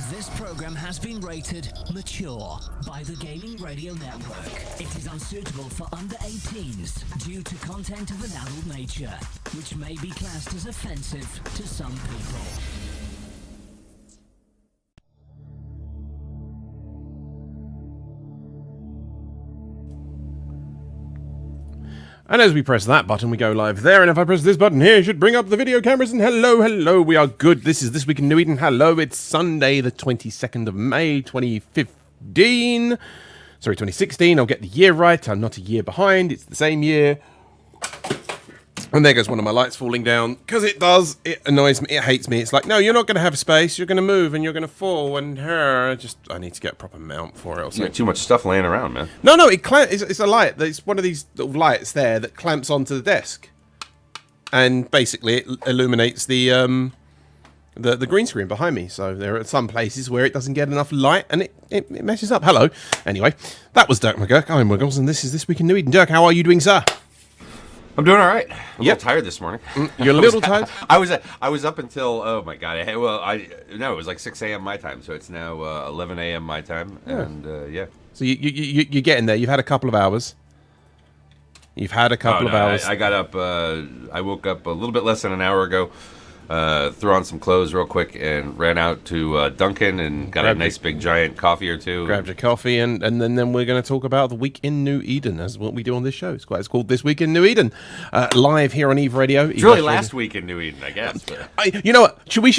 This program has been rated mature by the Gaming Radio Network. It is unsuitable for under 18s due to content of an adult nature, which may be classed as offensive to some people. And as we press that button, we go live there. And if I press this button here, it should bring up the video cameras. And hello, we are good. This is This Week in New Eden. Hello, it's Sunday, the 22nd of May, 2016. I'll get the year right. I'm not a year behind. It's the same year. And there goes one of my lights falling down. Because it does. It annoys me. It hates me. It's like, no, you're not going to have space. You're going to move and you're going to fall. And I need to get a proper mount for it. You got too much stuff laying around, man. No, it's a light. It's one of these little lights there that clamps onto the desk. And basically it illuminates the green screen behind me. So there are some places where it doesn't get enough light and it messes up. Hello. Anyway, that was Dirk McGurk. I'm Wiggles and this is This Week in New Eden. Dirk, how are you doing, sir? I'm doing all right. I'm a little tired this morning. You're a little tired? I was up until, oh my God. It was like 6 a.m. my time, so it's now 11 a.m. my time, and yeah. So you're getting there. You've had a couple of hours. You've had a couple of hours. I got up, I woke up a little bit less than an hour ago, threw on some clothes real quick, and ran out to Dunkin' and got a nice big giant coffee or two. Grabbed your coffee, and then we're going to talk about the week in New Eden, as what we do on this show. It's called This Week in New Eden, live here on Eve Radio. It's really last week in New Eden, I guess. You know what? We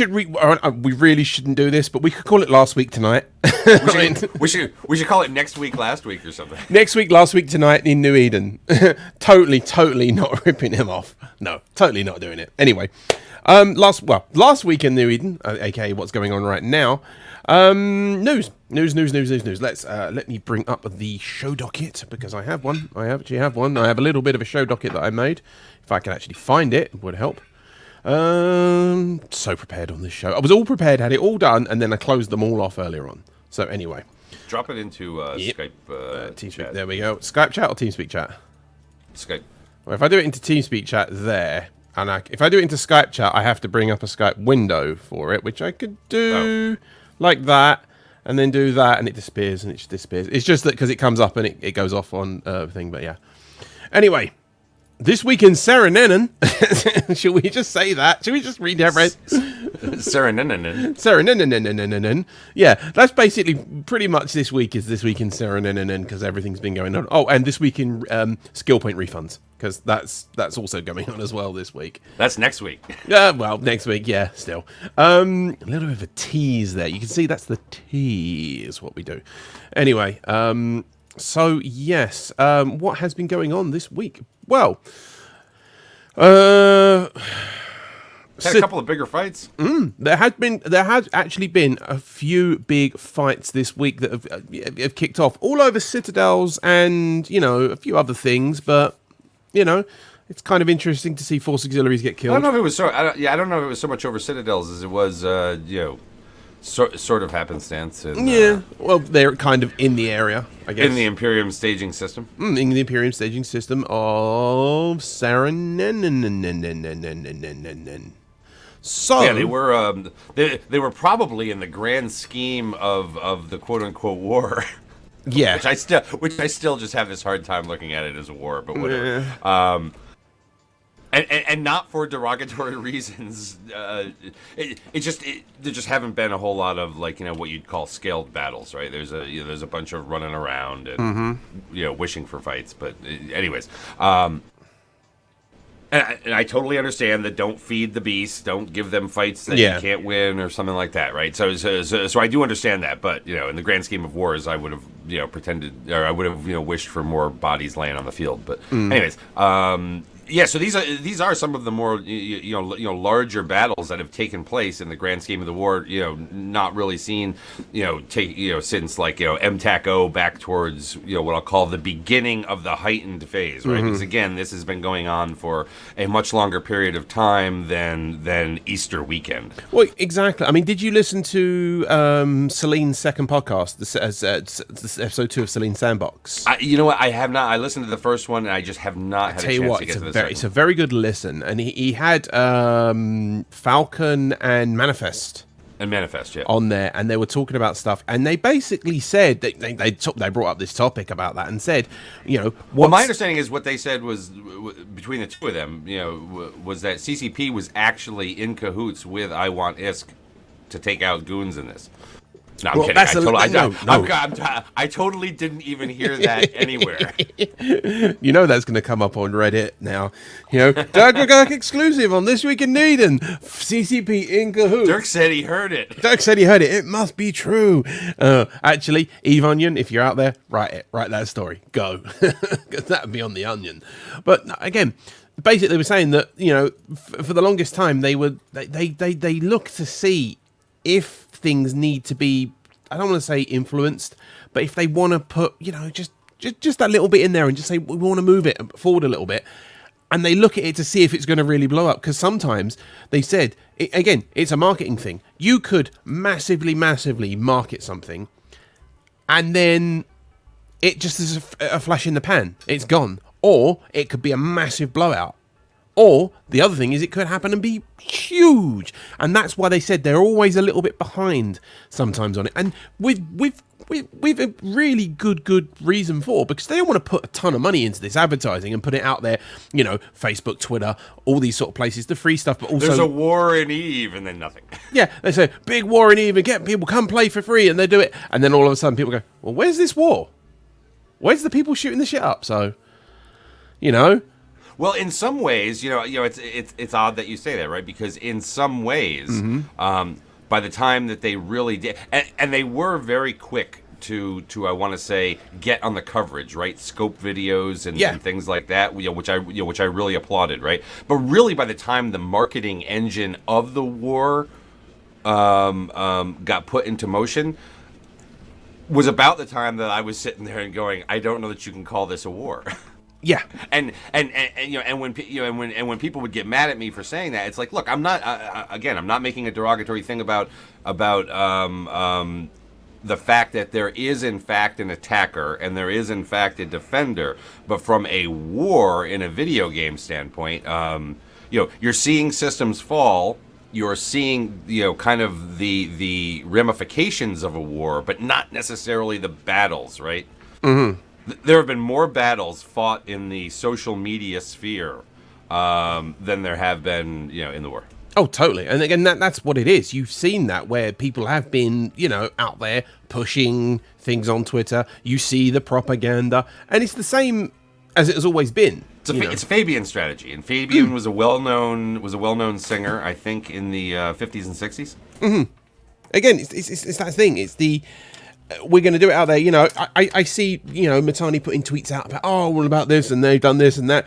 really shouldn't do this, but we could call it Last Week Tonight. We should call it Next Week Last Week or something. Next week, Last Week Tonight in New Eden. Totally not ripping him off. No, totally not doing it. Anyway. Last week in New Eden, aka what's going on right now. News. Let me bring up the show docket because I have one. I actually have one. I have a little bit of a show docket that I made. If I can actually find it, it would help. So prepared on this show. I was all prepared, had it all done, and then I closed them all off earlier on. So anyway, drop it into Skype. TeamSpeak. Chat. There we go. Skype chat or TeamSpeak chat. Skype. Well, if I do it into TeamSpeak chat there. And if I do it into Skype chat, I have to bring up a Skype window for it, which I could do like that, and then do that, and it disappears, and it just disappears. It's just that because it comes up and it goes off on thing, but yeah. Anyway, this week in Serenenen, should we just say that? Should we just read that? Serenenen. Yeah, that's basically pretty much this week is This Week in Serenenen because everything's been going on. Oh, and This Week in skill point refunds. Because that's also going on as well this week. That's next week. Well, next week, yeah, still. A little bit of a tease there. You can see that's the tease, what we do. Anyway, so yes, what has been going on this week? Well, had a couple of bigger fights. There has actually been a few big fights this week that have kicked off all over Citadels and, a few other things, but it's kind of interesting to see Force Auxiliaries get killed. I don't know if it was I don't know if it was so much over Citadels as it was, sort of happenstance. And, well, they're kind of in the area, I guess. In the Imperium staging system. In the Imperium staging system of Serenenen. So yeah, they were they were probably in the grand scheme of the quote unquote war. Yeah, which I still just have this hard time looking at it as a war, but whatever. And not for derogatory reasons. There just haven't been a whole lot of what you'd call scaled battles, right? There's a bunch of running around and wishing for fights, but anyways. And I totally understand that don't feed the beast, don't give them fights that you can't win or something like that, right? So I do understand that, but in the grand scheme of wars, I would have wished for more bodies laying on the field. But anyways, yeah, so these are some of the more larger battles that have taken place in the grand scheme of the war. Not really seen since MTAC-0 back towards what I'll call the beginning of the heightened phase, right? Because again, this has been going on for a much longer period of time than Easter weekend. Well, exactly. I mean, did you listen to Celine's second podcast, this episode 2 of Celine Sandbox? You know what? I have not. I listened to the first one, and I just have not had a chance to get to the second. It's a very good listen, and he had Falcon and Manifest And Manifest, yeah. On there, and they were talking about stuff, and they basically said they brought up this topic about that and said, well, my understanding is what they said was between the two of them, was that CCP was actually in cahoots with I Want ISK to take out goons in this. No, I'm kidding. I totally didn't even hear that anywhere. That's going to come up on Reddit now. Doug McGurk exclusive on This Week in Needham. CCP in cahoots. Dirk said he heard it. It must be true. Actually, Eve Onion, if you're out there, write it. Write that story. Go. Because that would be on the Onion. But again, basically they were saying that, for the longest time, they look to see if things need to be, I don't want to say influenced, but if they want to put, just that little bit in there and just say, we want to move it forward a little bit. And they look at it to see if it's going to really blow up. Because sometimes they said, again, it's a marketing thing. You could massively, massively market something and then it just is a flash in the pan. It's gone. Or it could be a massive blowout. Or the other thing is it could happen and be huge. And that's why they said they're always a little bit behind sometimes on it. And with a really good reason for, because they don't want to put a ton of money into this advertising and put it out there, Facebook, Twitter, all these sort of places, the free stuff, but also... There's a war in Eve and then nothing. Yeah, they say, big war in Eve and get people, come play for free, and they do it. And then all of a sudden people go, well, where's this war? Where's the people shooting the shit up? So, Well, in some ways, it's odd that you say that, right? Because in some ways, by the time that they really did, and they were very quick to I want to say get on the coverage, right? Scope videos and things like that, which I really applauded, right? But really, by the time the marketing engine of the war got put into motion, was about the time that I was sitting there and going, I don't know that you can call this a war. Yeah, and when people would get mad at me for saying that, it's like, look, I'm not I'm not making a derogatory thing about the fact that there is in fact an attacker and there is in fact a defender, but from a war in a video game standpoint, you're seeing systems fall. You're seeing, kind of the ramifications of a war, but not necessarily the battles, right? Mm-hmm. There have been more battles fought in the social media sphere than there have been, in the war. Oh, totally. And again, that's what it is. You've seen that where people have been, out there pushing things on Twitter. You see the propaganda, and it's the same as it has always been. It's a Fabian strategy, and Fabian was a well-known singer, I think, in the 50s and 60s. Mm-hmm. Again, it's that thing. It's the we're going to do it out there. I see Mitani putting tweets out about all about this, and they've done this and that.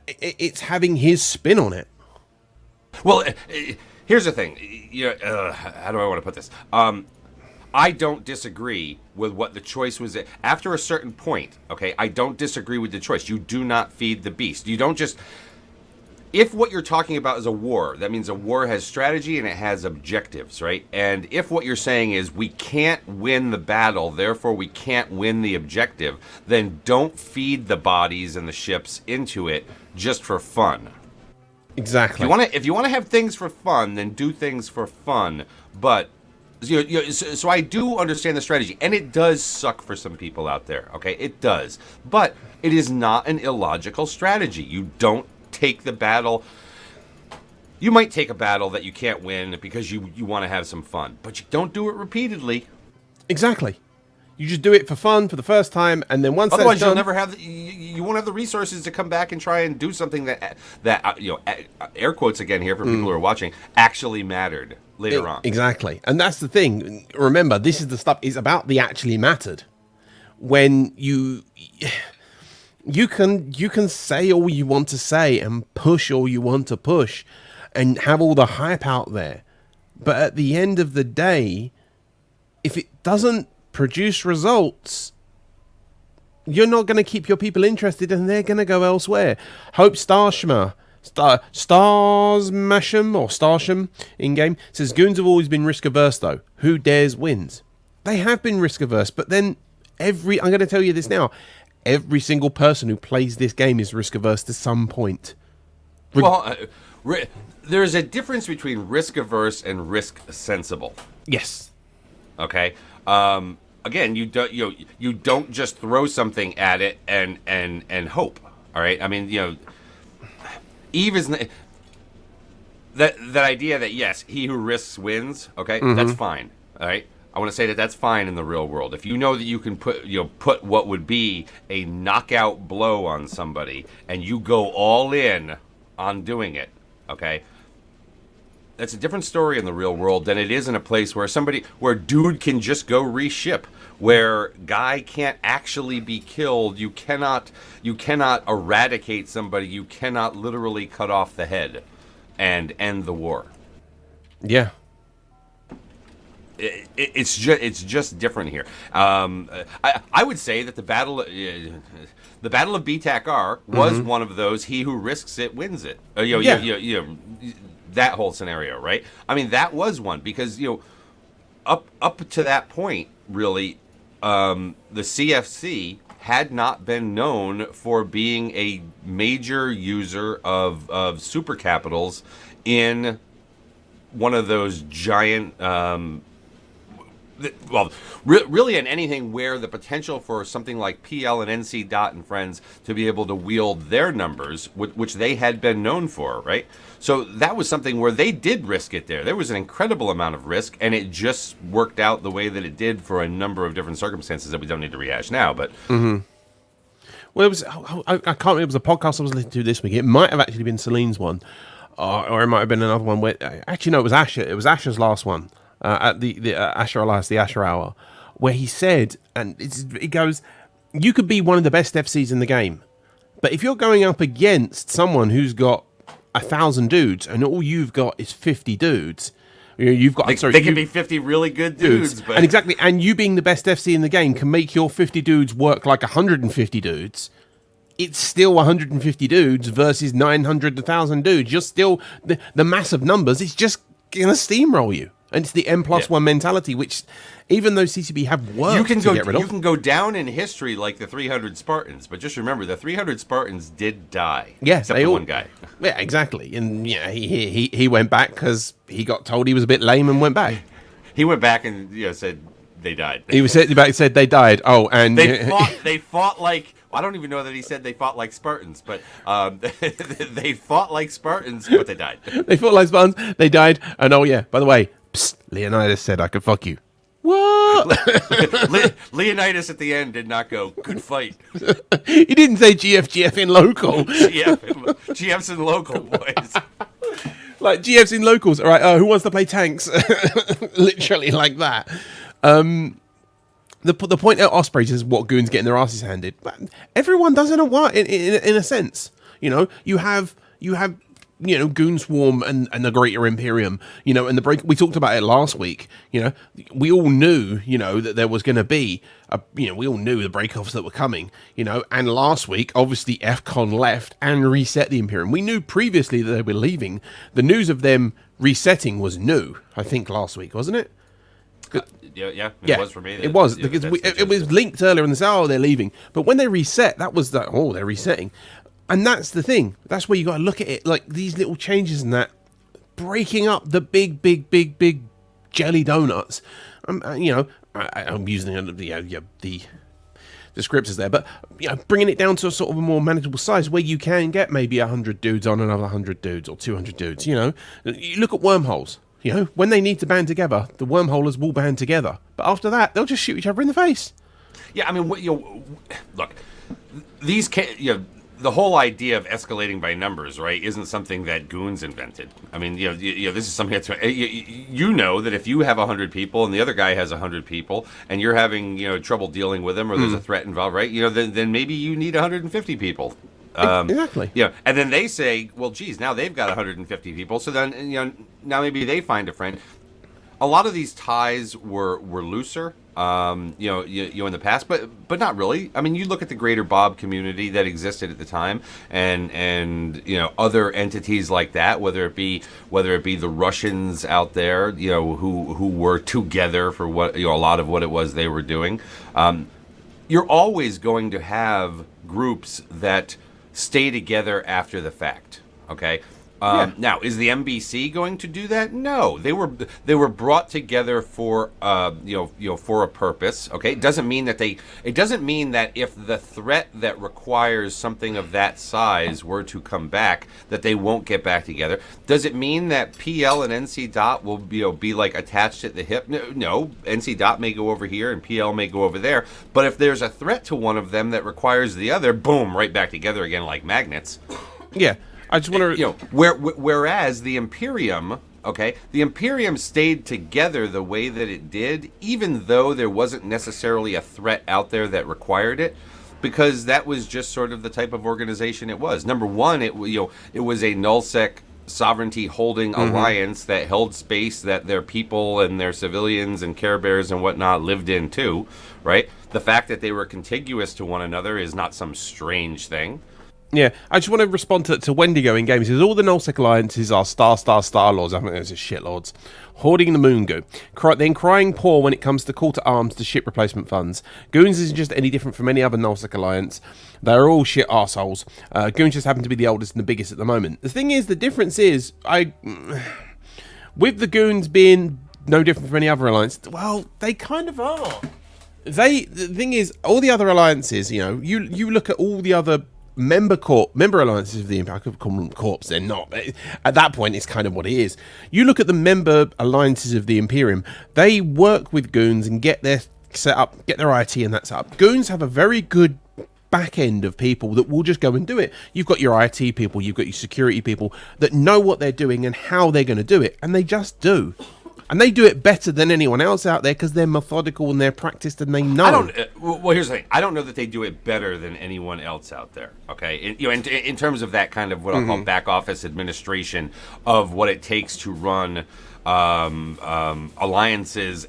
It's having his spin on it. Well, here's the thing. How do I want to put this? I don't disagree with what the choice was. After a certain point, okay, I don't disagree with the choice. You do not feed the beast. You don't just... If what you're talking about is a war, that means a war has strategy and it has objectives, right? And if what you're saying is we can't win the battle, therefore we can't win the objective, then don't feed the bodies and the ships into it just for fun. Exactly. If you want to have things for fun, then do things for fun. But so I do understand the strategy, and it does suck for some people out there. Okay, it does, but it is not an illogical strategy. You don't take the battle. You might take a battle that you can't win because you want to have some fun, but you don't do it repeatedly. Exactly. You just do it for fun for the first time, and then once otherwise that's done, you'll never have you won't have the resources to come back and try and do something that air quotes again here for people who are watching, actually mattered later on. Exactly, and that's the thing. Remember, this is the stuff. It's about the actually mattered. When you can say all you want to say and push all you want to push, and have all the hype out there, but at the end of the day, if it doesn't produce results, you're not going to keep your people interested, and they're going to go elsewhere. Hope Starsham in game says goons have always been risk averse though. Who dares wins. They have been risk averse, but then I'm going to tell you this now. Every single person who plays this game is risk averse to some point. Well, there's a difference between risk averse and risk sensible. Yes. Okay. Again, you don't just throw something at it and hope. All right. I mean, Eve is that idea that yes, he who risks wins. Okay, that's fine. All right. I want to say that that's fine in the real world. If you know that you can put what would be a knockout blow on somebody and you go all in on doing it, okay? That's a different story in the real world than it is in a place where dude can just go reship, where guy can't actually be killed. You cannot eradicate somebody. You cannot literally cut off the head and end the war. Yeah. It's just different here. I would say that the battle of BTAC-R was one of those. He who risks it wins it. That whole scenario, right? I mean, that was one because up to that point, really, the CFC had not been known for being a major user of super capitals in one of those giant. Really in anything where the potential for something like PL and NC Dot and friends to be able to wield their numbers, which they had been known for, right? So that was something where they did risk it there. There was an incredible amount of risk, and it just worked out the way that it did for a number of different circumstances that we don't need to rehash now. But well, it was I can't remember. It was a podcast I was listening to this week. It might have actually been Celine's one, or it might have been another one. Where actually no, it was Asher. It was Asher's last one. At the Asher Elias, the Asher Hour, where he said, and it goes, you could be one of the best FCs in the game, but if you're going up against someone who's got 1,000 dudes and all you've got is 50 dudes, you've got they can be 50 really good dudes, but... and you being the best FC in the game can make your 50 dudes work like 150 dudes. It's still 150 dudes versus 900 to 1,000 dudes. You're still the massive numbers. It's just gonna steamroll you. And it's the N+1 mentality, which even though CCP have worked to get rid of. You can go down in history like the 300 Spartans, but just remember, the 300 Spartans did die. Yeah, except for one guy. Yeah, exactly. And he went back because he got told he was a bit lame and went back. He went back and said they died. He said they died. Oh, and they fought like... I don't even know that he said they fought like Spartans, but they fought like Spartans, but they died. They fought like Spartans, they died, and oh yeah, by the way, psst, Leonidas said I could fuck you. What? Leonidas at the end did not go, good fight. He didn't say GF in local. GF's in local, boys. Like, GF's in locals. All right, who wants to play tanks? Literally like that. The point at Ospreys is what goons getting their asses handed. But everyone does in a sense. You have Goon Swarm and the Greater Imperium, and the break. We talked about it last week. We all knew, that there was going to be we all knew the breakoffs that were coming, and last week, obviously, FCON left and reset the Imperium. We knew previously that they were leaving. The news of them resetting was new, I think, last week, wasn't it? It was for me. It was, because it was linked earlier and they said, they're leaving. But when they reset, that was they're resetting. And that's the thing. That's where you got to look at it. Like, these little changes and that, breaking up the big jelly donuts. I'm using the descriptors there, but bringing it down to a sort of a more manageable size where you can get maybe 100 dudes on another 100 dudes or 200 dudes. You look at wormholes. When they need to band together, the wormholers will band together. But after that, they'll just shoot each other in the face. Yeah, I mean, look, these the whole idea of escalating by numbers, right, isn't something that goons invented. I mean, this is something that's, that if you have 100 people and the other guy has 100 people and you're having, trouble dealing with them or there's a threat involved, right, then maybe you need 150 people. Exactly. Yeah, and then they say, well, geez, now they've got 150 people, so then now maybe they find a friend. A lot of these ties were looser, in the past, but not really. I mean, you look at the Greater Bob community that existed at the time, and other entities like that, whether it be the Russians out there, who were together for what a lot of what it was they were doing. You're always going to have groups that stay together after the fact. Okay. Yeah. Now, is the MBC going to do that? No, they were brought together for for a purpose. Okay, it doesn't mean that if the threat that requires something of that size were to come back, that they won't get back together. Does it mean that PL and NC Dot will be like attached at the hip? No, NC Dot may go over here and PL may go over there. But if there's a threat to one of them that requires the other, boom, right back together again like magnets. Yeah. I just want to, whereas the Imperium, the Imperium stayed together the way that it did, even though there wasn't necessarily a threat out there that required it, because that was just sort of the type of organization it was. Number one, it was a nullsec sovereignty holding alliance that held space that their people and their civilians and Care Bears and whatnot lived in too, right? The fact that they were contiguous to one another is not some strange thing. Yeah, I just want to respond to Wendigo in games. Because all the Nullsec alliances are Star Lords. I think those are shitlords. Hoarding the moon goo. Then crying poor when it comes to call to arms to ship replacement funds. Goons isn't just any different from any other Nullsec alliance. They're all shit arseholes. Goons just happen to be the oldest and the biggest at the moment. The thing is, the difference is, with the Goons being no different from any other alliance, well, they kind of are. The thing is, all the other alliances, you look at all the other member alliances of the Empire. I could call them corps, they're not. At that point, it's kind of what it is. You look at the member alliances of the Imperium, they work with Goons and get their set up, get their IT and that's up. Goons have a very good back end of people that will just go and do it. You've got your IT people, you've got your security people that know what they're doing and how they're going to do it, and they just do. And they do it better than anyone else out there because they're methodical and they're practiced and they know. Well, here's the thing. I don't know that they do it better than anyone else out there. Okay, in terms of that kind of what I'll call back office administration of what it takes to run alliances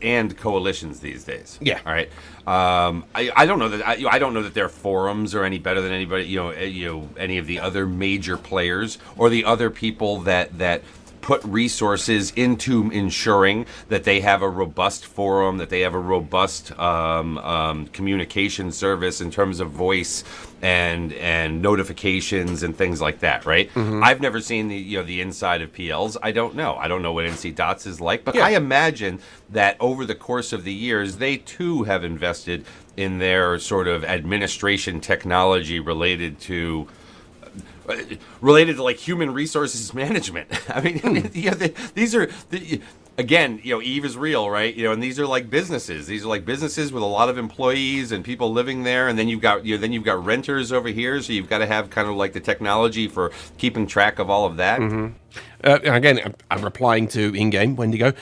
and coalitions these days. Yeah. All right. I don't know that I don't know that their forums are any better than anybody. Any of the other major players or the other people that put resources into ensuring that they have a robust forum, that they have a robust communication service in terms of voice and notifications and things like that, right? I've never seen the inside of PLs. I don't know. I don't know what NC Dots is like, but I imagine that over the course of the years, they too have invested in their sort of administration technology related to like human resources management. I mean, these are again, Eve is real, right? And these are like businesses. These are like businesses with a lot of employees and people living there, and then you've got renters over here. So you've got to have kind of like the technology for keeping track of all of that. Again, I'm replying to in-game Wendigo.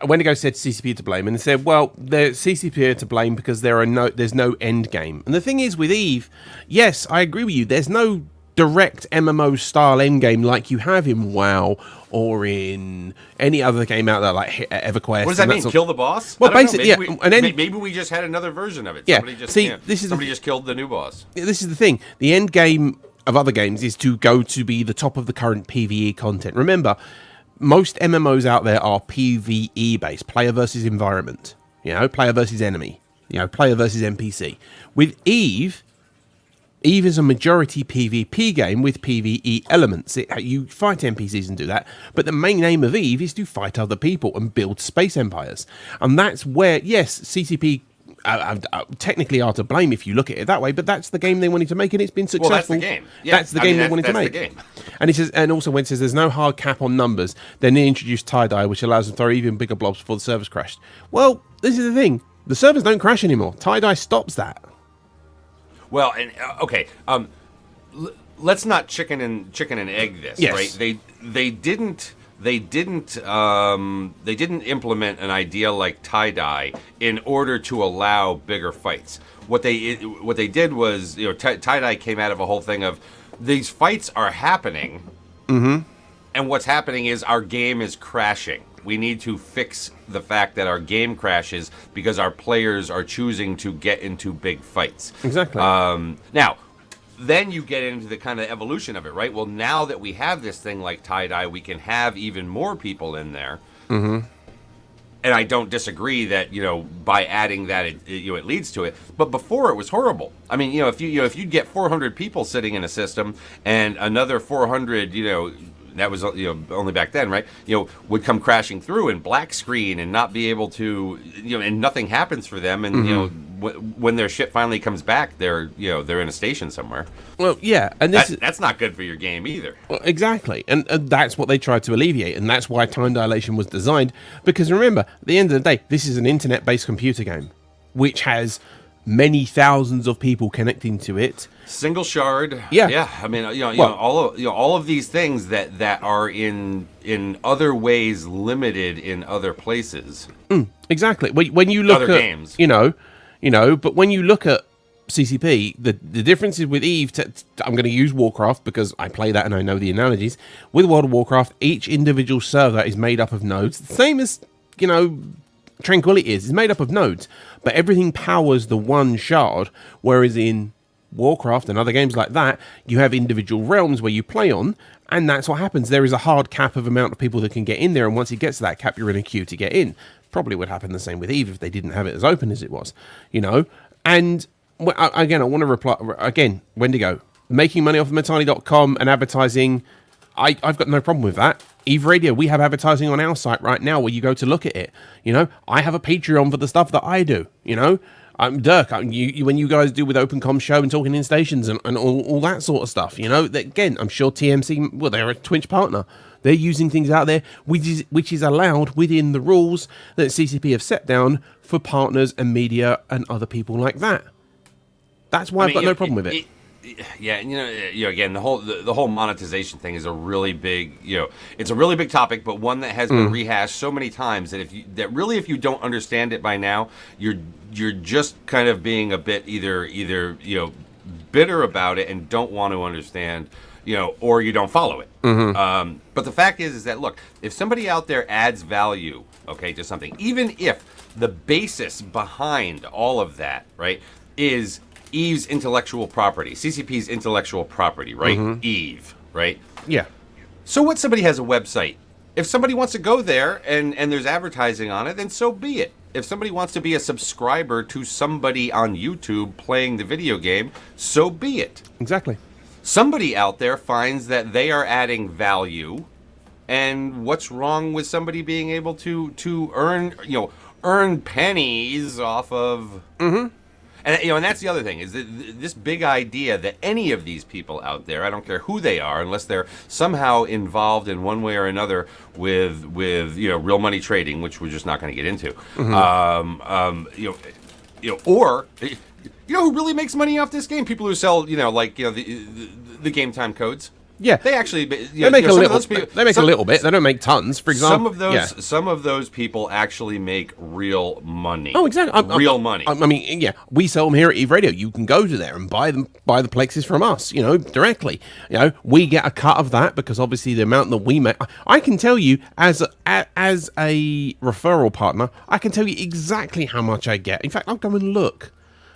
Wendigo said CCP to blame, and they said, well, the CCP are to blame because there's no end game. And the thing is with Eve, yes, I agree with you. There's no direct MMO style endgame like you have in WoW or in any other game out there like EverQuest. What does that mean? Kill the boss? Well, basically, yeah. Maybe we just had another version of it. Yeah. Somebody just killed the new boss. This is the thing. The end game of other games is to be the top of the current PvE content. Remember, most MMOs out there are PvE based, player versus environment. Player versus enemy. Player versus NPC. With Eve is a majority PvP game with PvE elements. You fight NPCs and do that, but the main aim of Eve is to fight other people and build space empires. And that's where, yes, CCP technically are to blame if you look at it that way, but that's the game they wanted to make, and it's been successful. Well, that's the game. Yeah. That's the game they wanted to make. The game. And it says, and also when it says there's no hard cap on numbers, then they introduced tie-dye, which allows them to throw even bigger blobs before the servers crashed. Well, this is the thing. The servers don't crash anymore. Tie-dye stops that. Well, and okay, let's not chicken and egg this, yes. Right? They didn't implement an idea like tie-dye in order to allow bigger fights. What they did was, tie-dye came out of a whole thing of these fights are happening, and what's happening is our game is crashing. We need to fix the fact that our game crashes because our players are choosing to get into big fights. Exactly. Now, then you get into the kind of evolution of it, right? Well, now that we have this thing like tie-dye, we can have even more people in there. and I don't disagree that by adding that it leads to it. But before it was horrible. I mean, if you'd get 400 people sitting in a system and another 400, that was only back then, right? Would come crashing through and black screen and not be able to, and nothing happens for them, and when their shit finally comes back, they're in a station somewhere. Well, yeah, and that's not good for your game either. Well, exactly, and that's what they tried to alleviate, and that's why time dilation was designed. Because remember, at the end of the day, this is an internet-based computer game, which has many thousands of people connecting to it. Single shard. Yeah. I mean, all of these things that are in other ways limited in other places. Exactly. When you look other at games, but when you look at CCP, the difference is with Eve. I'm going to use Warcraft because I play that and I know the analogies. With World of Warcraft, each individual server is made up of nodes, the same as Tranquility is. It's made up of nodes, but everything powers the one shard. Whereas in Warcraft and other games like that, you have individual realms where you play on, and that's what happens. There is a hard cap of amount of people that can get in there, and once it gets to that cap, you're in a queue to get in. Probably would happen the same with Eve if they didn't have it as open as it was, And again, I want to reply again. Wendigo making money off of Metani.com and advertising. I've got no problem with that. Eve Radio, we have advertising on our site right now where you go to look at it. I have a Patreon for the stuff that I do. Dirk, when you guys do with OpenCom Show and Talking in Stations and all that sort of stuff, again, I'm sure TMC, well, they're a Twitch partner. They're using things out there which is allowed within the rules that CCP have set down for partners and media and other people like that. That's why I've got no problem with it. Yeah, again, the whole monetization thing is a really big, it's a really big topic, but one that has been rehashed so many times that if you don't understand it by now, you're just kind of being a bit either bitter about it and don't want to understand, or you don't follow it. But the fact is that look, if somebody out there adds value, to something, even if the basis behind all of that, right, is Eve's intellectual property, CCP's intellectual property, right? Eve, right? Yeah. So what? Somebody has a website. If somebody wants to go there and there's advertising on it, then so be it. If somebody wants to be a subscriber to somebody on YouTube playing the video game, so be it. Exactly. Somebody out there finds that they are adding value, and what's wrong with somebody being able to earn pennies off of? And that's the other thing, is that this big idea that any of these people out there, I don't care who they are, unless they're somehow involved in one way or another with real money trading, which we're just not going to get into, or who really makes money off this game? People who sell, the game time codes. Yeah, they actually they make a little. They make a little bit. They don't make tons. For example, some of those people actually make real money. Oh, exactly, real money. I mean, yeah, we sell them here at Eve Radio. You can go to there and buy the plexes from us. Directly. We get a cut of that because obviously the amount that we make. I can tell you as a referral partner, I can tell you exactly how much I get. In fact, I'll go and look.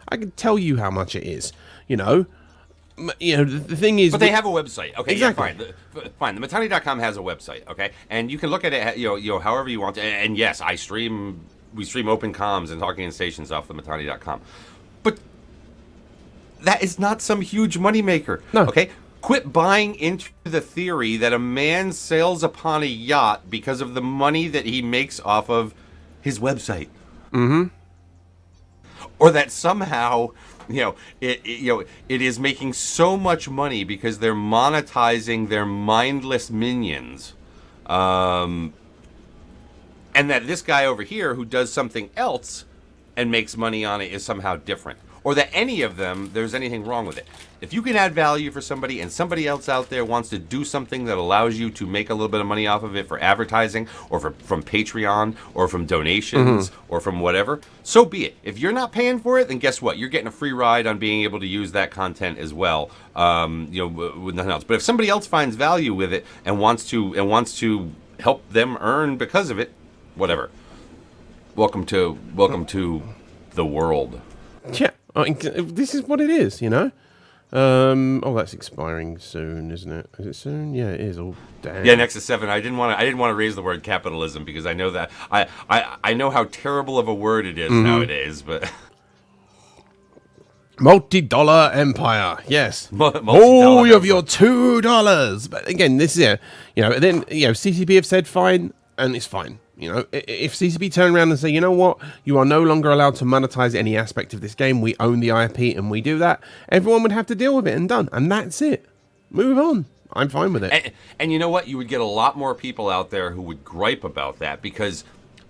I can tell you how much it is. The thing is, but they have a website. Okay, exactly. Yeah, fine. The Metani.com has a website. Okay, and you can look at it, however you want to. And yes, we stream open comms and Talking in Stations off the Metani.com. But that is not some huge moneymaker. No. Okay, quit buying into the theory that a man sails upon a yacht because of the money that he makes off of his website. Or that somehow, it is making so much money because they're monetizing their mindless minions, and that this guy over here who does something else and makes money on it is somehow different, or that any of them, there's anything wrong with it. If you can add value for somebody and somebody else out there wants to do something that allows you to make a little bit of money off of it for advertising or from Patreon or from donations or from whatever, so be it. If you're not paying for it, then guess what? You're getting a free ride on being able to use that content as well, with nothing else. But if somebody else finds value with it and wants to help them earn because of it, whatever. Welcome to the world. Yeah, this is what it is, Oh, that's expiring soon, isn't it? Is it soon? Yeah, it is. Oh, damn. Yeah, Nexus 7. I didn't want to raise the word capitalism because I know that I know how terrible of a word it is nowadays, but Multi-dollar empire, yes. Multi-dollar All of empire. your $2. But again, this is then CCP have said fine, and it's fine. If CCP turn around and say, you know what, you are no longer allowed to monetize any aspect of this game. We own the IP, and we do that. Everyone would have to deal with it and done, and that's it. Move on. I'm fine with it. And you know what? You would get a lot more people out there who would gripe about that because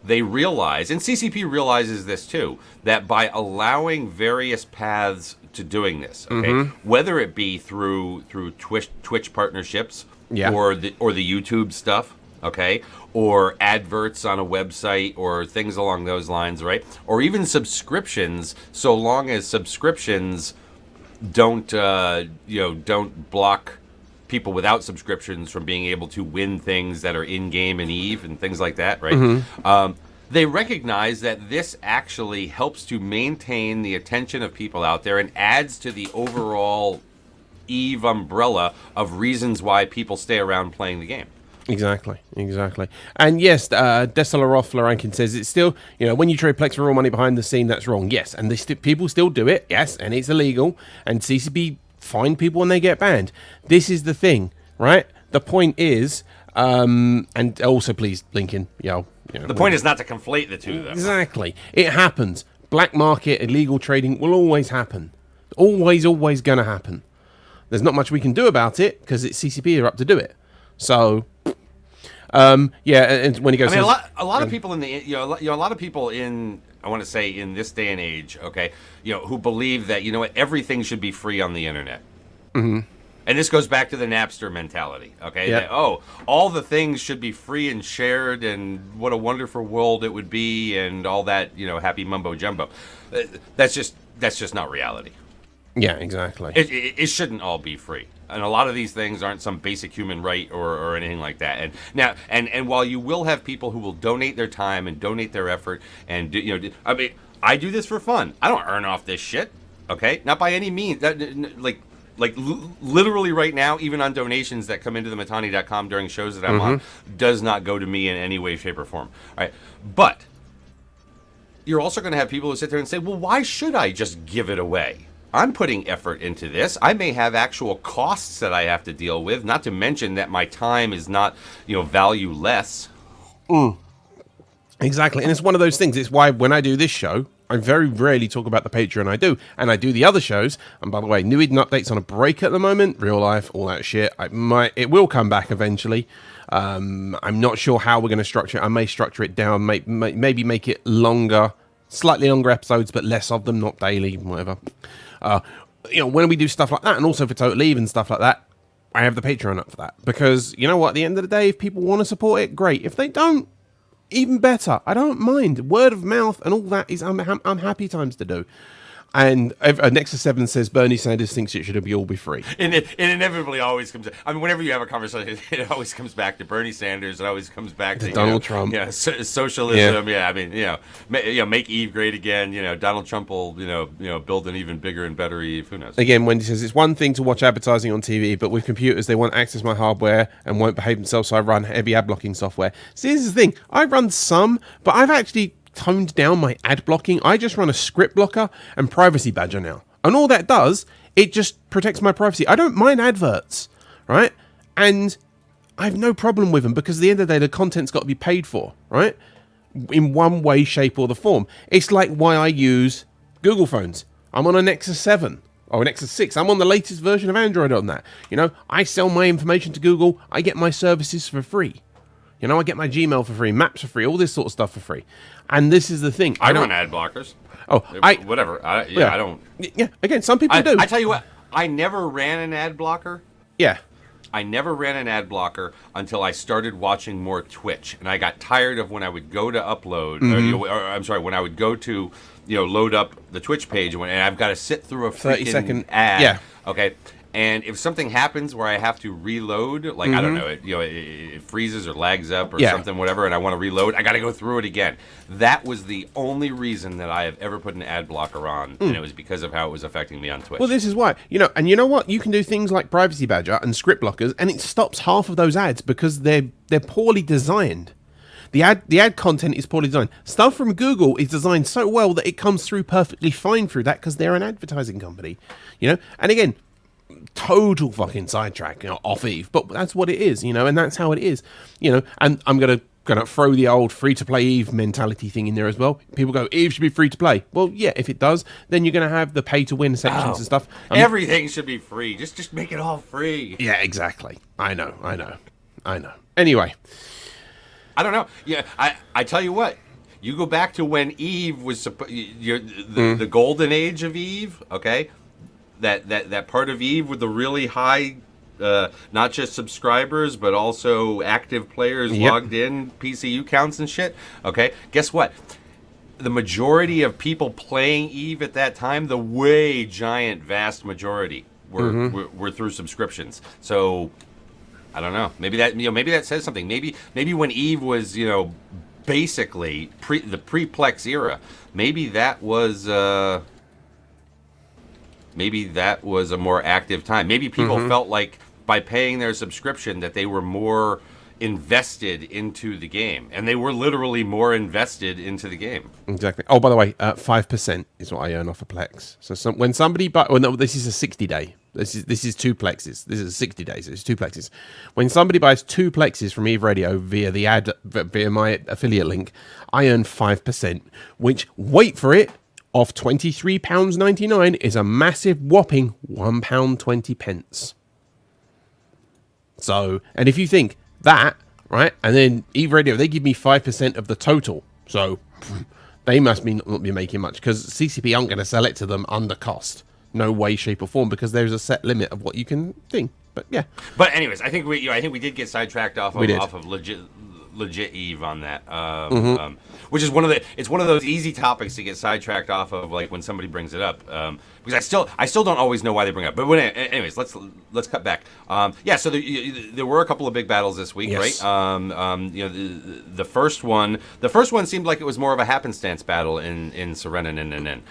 they realize, and CCP realizes this too, that by allowing various paths to doing this, okay, whether it be through Twitch partnerships, or the YouTube stuff, okay, or adverts on a website or things along those lines, right, or even subscriptions, so long as subscriptions don't block people without subscriptions from being able to win things that are in-game and EVE and things like that, right? They recognize that this actually helps to maintain the attention of people out there and adds to the overall EVE umbrella of reasons why people stay around playing the game. Exactly. And yes, Desalarov Florankin says it's still, when you trade Plex for real money behind the scene, that's wrong. Yes, and people still do it. Yes, and it's illegal. And CCP fine people when they get banned. This is the thing, right? The point is, and also please, Lincoln, the point is not to conflate the two, though. Exactly. It happens. Black market, illegal trading will always happen. Always going to happen. There's not much we can do about it because it's CCP are up to do it. So, and when he goes, a lot of people in the, a lot of people in, I want to say in this day and age, okay, who believe that everything should be free on the internet. And this goes back to the Napster mentality, okay? Yeah. That, all the things should be free and shared, and what a wonderful world it would be, and all that, happy mumbo jumbo. That's just not reality. Yeah, exactly. It shouldn't all be free, and a lot of these things aren't some basic human right or anything like that. And now, and while you will have people who will donate their time and donate their effort, and I do this for fun. I don't earn off this shit, okay? Not by any means. Literally right now, even on donations that come into the Matani.com during shows that I'm on, does not go to me in any way, shape, or form. All right, but you're also going to have people who sit there and say, well, why should I just give it away? I'm putting effort into this. I may have actual costs that I have to deal with, not to mention that my time is not, value less. Exactly, and it's one of those things. It's why when I do this show, I very rarely talk about the Patreon. I do the other shows. And by the way, New Eden Update's on a break at the moment. Real life, all that shit. It will come back eventually. I'm not sure how we're going to structure it. I may structure it down, maybe make it longer, slightly longer episodes, but less of them, not daily, whatever. When we do stuff like that, and also for Total Eve and stuff like that, I have the Patreon up for that. Because, you know what, at the end of the day, if people want to support it, great. If they don't, even better. I don't mind. Word of mouth and all that is I'm happy times to do. And Nexus 7 says Bernie Sanders thinks it should all be free. And it inevitably always comes... whenever you have a conversation, it always comes back to Bernie Sanders. It always comes back to Donald Trump. Yeah, socialism. Yeah, make Eve great again. Donald Trump will, build an even bigger and better Eve. Who knows? Again, Wendy says, it's one thing to watch advertising on TV, but with computers, they won't access my hardware and won't behave themselves, so I run heavy ad blocking software. See, this is the thing. I run some, but I've actually toned down my ad blocking. I just run a script blocker and privacy badger now. And all that does, it just protects my privacy. I don't mind adverts, right? And I have no problem with them because at the end of the day, the content's got to be paid for, right? In one way, shape, or the form. It's like why I use Google phones. I'm on a Nexus 7 or a Nexus 6. I'm on the latest version of Android on that. I sell my information to Google. I get my services for free. I get my Gmail for free, Maps for free, all this sort of stuff for free. And this is the thing. I run ad blockers. Oh, whatever. I don't. Yeah, again, some people do. I tell you what, I never ran an ad blocker. Yeah. I never ran an ad blocker until I started watching more Twitch. And I got tired of when I would go to upload, when I would go to, load up the Twitch page and I've got to sit through a freaking 30-second ad. Yeah. Okay. And if something happens where I have to reload, like I don't know, it freezes or lags up or something, whatever, and I want to reload, I got to go through it again. That was the only reason that I have ever put an ad blocker on, and it was because of how it was affecting me on Twitch. Well, this is why, and you know what? You can do things like Privacy Badger and script blockers, and it stops half of those ads because they're poorly designed. The ad content is poorly designed. Stuff from Google is designed so well that it comes through perfectly fine through that because they're an advertising company, And again, total fucking sidetrack, off Eve, but that's what it is, and that's how it is, And I'm gonna throw the old free-to-play Eve mentality thing in there as well. People go, Eve should be free-to-play. Well, yeah, if it does, then you're going to have the pay-to-win sections and stuff. Everything should be free. Just make it all free. Yeah, exactly. I know. Anyway. I don't know. Yeah, I tell you what. You go back to when Eve was the golden age of Eve, okay? That part of Eve with the really high not just subscribers, but also active players logged in, PCU counts and shit. Okay, guess what? The majority of people playing Eve at that time, the giant, vast majority were through subscriptions. So I don't know. Maybe that says something. Maybe when Eve was basically the pre-Plex era, maybe that was a more active time. Maybe people felt like by paying their subscription that they were more invested into the game, and they were literally more invested into the game. Exactly. Oh, by the way, 5% is what I earn off a Plex. So when somebody this is a 60-day. This is 2 Plexes. This is 60 days. It's 2 Plexes. When somebody buys 2 Plexes from Eve Radio via my affiliate link, I earn 5%, which, wait for it, off £23.99 is a massive whopping £1.20. So, and if you think that, right, and then Eve Radio, they give me 5% of the total. So they must not be making much because CCP aren't going to sell it to them under cost. No way, shape, or form, because there's a set limit of what you can think. But yeah. But anyways, I think we did get sidetracked off of legit Eve on that, which is one of those easy topics to get sidetracked off of, like when somebody brings it up, because I still don't always know why they bring it up. But anyways, let's cut back. So there were a couple of big battles this week, right? The first one seemed like it was more of a happenstance battle in Sereninen.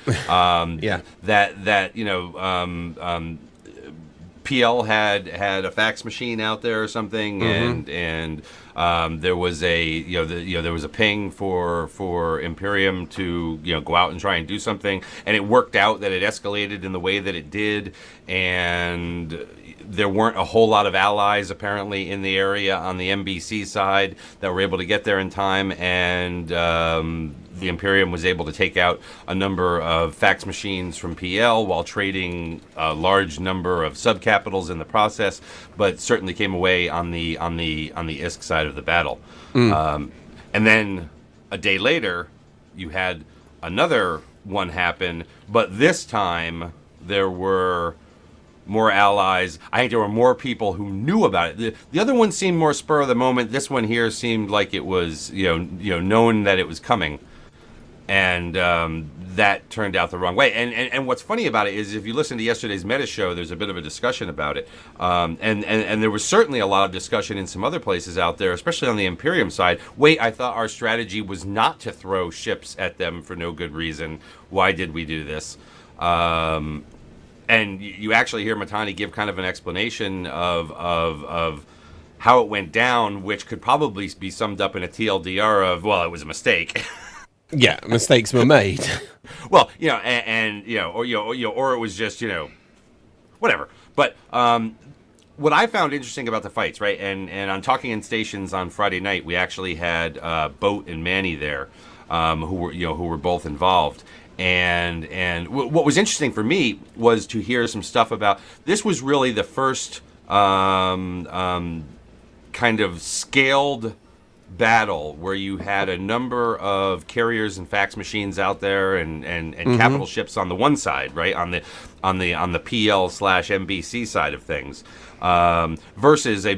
PL had a fax machine out there or something, and there was there was a ping for Imperium to go out and try and do something, and it worked out that it escalated in the way that it did, and there weren't a whole lot of allies apparently in the area on the MBC side that were able to get there in time, and the Imperium was able to take out a number of fax machines from PL while trading a large number of subcapitals in the process, but certainly came away on the ISK side of the battle. And then a day later, you had another one happen, but this time there were more allies. I think there were more people who knew about it. The other one seemed more spur of the moment. This one here seemed like it was known that it was coming. And that turned out the wrong way. And what's funny about it is if you listen to yesterday's Meta Show, there's a bit of a discussion about it. And there was certainly a lot of discussion in some other places out there, especially on the Imperium side. Wait, I thought our strategy was not to throw ships at them for no good reason. Why did we do this? And you actually hear Matani give kind of an explanation of how it went down, which could probably be summed up in a TLDR of, well, it was a mistake. Yeah, mistakes were made. Well, or it was just, whatever. But what I found interesting about the fights, right, and on Talking in Stations on Friday night, we actually had Boat and Manny there, who were both involved. And what was interesting for me was to hear some stuff about this was really the first kind of scaled battle where you had a number of carriers and fax machines out there and capital ships on the one side, right, on the PL/MBC side of things, versus a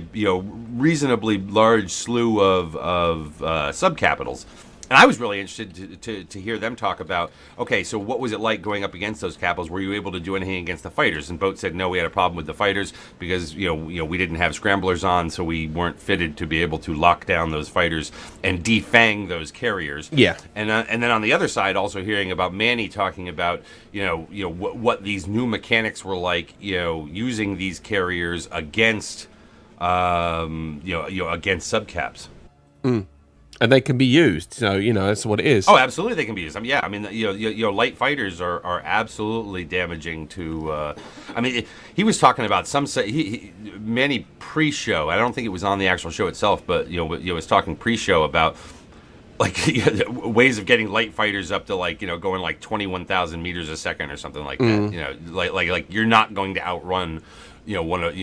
reasonably large slew of subcapitals. And I was really interested to hear them talk about, okay, so what was it like going up against those capitals? Were you able to do anything against the fighters? And Boat said, no, we had a problem with the fighters because, we didn't have scramblers on, so we weren't fitted to be able to lock down those fighters and defang those carriers. Yeah. And then on the other side, also hearing about Manny talking about, what these new mechanics were like, using these carriers against, against subcaps. And they can be used, so that's what it is. Oh, absolutely, they can be used. Light fighters are absolutely damaging to. He was talking about Manny pre-show. I don't think it was on the actual show itself, but was talking pre-show about ways of getting light fighters up to going 21,000 meters a second or something like that. Like you're not going to outrun one of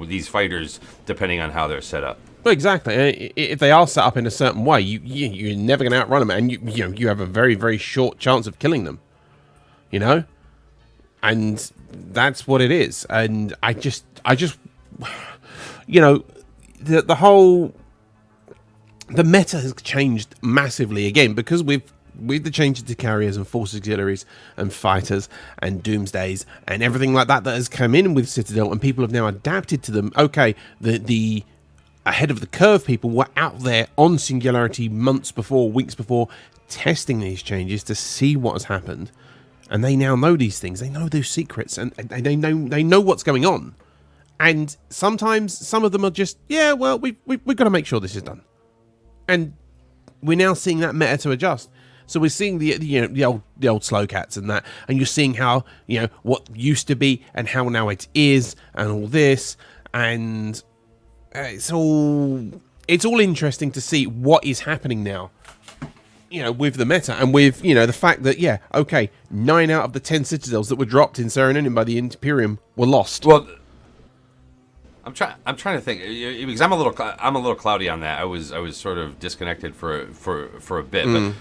these fighters depending on how they're set up. Well, exactly. If they are set up in a certain way, you're never going to outrun them, and you have a very, very short chance of killing them. And that's what it is. And I just, the whole meta has changed massively again because with the changes to carriers and force auxiliaries and fighters and doomsdays and everything like that has come in with Citadel, and people have now adapted to them. Okay, the ahead of the curve people were out there on Singularity months before, weeks before, testing these changes to see what has happened, and they now know these things. They know those secrets, and they know what's going on. And sometimes some of them are just, we've got to make sure this is done. And we're now seeing that meta to adjust. So we're seeing the old slow cats and that, and you're seeing how what used to be and how now it is, and all this, and it's all interesting to see what is happening now, with the meta, and with the fact that 9 out of the 10 citadels that were dropped in Serenanium by the Imperium were lost. Well, I'm trying to think because I'm a little cloudy on that. I was sort of disconnected for a bit, but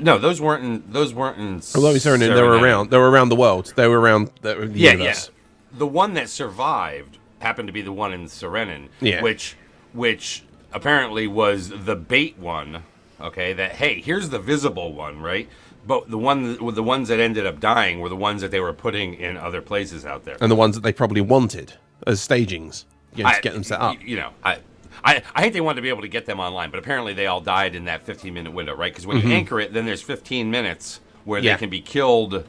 no, those weren't in. Although Serenanium, they were around. They were around the world. They were around the universe. Yeah. The one that survived happened to be the one in Serenin, which apparently was the bait one. Okay, that here's the visible one, right? But the ones that ended up dying were the ones that they were putting in other places out there, and the ones that they probably wanted as stagings, to get them set up. I think they wanted to be able to get them online, but apparently they all died in that 15-minute window, right? Because when you anchor it, then there's 15 minutes where they can be killed.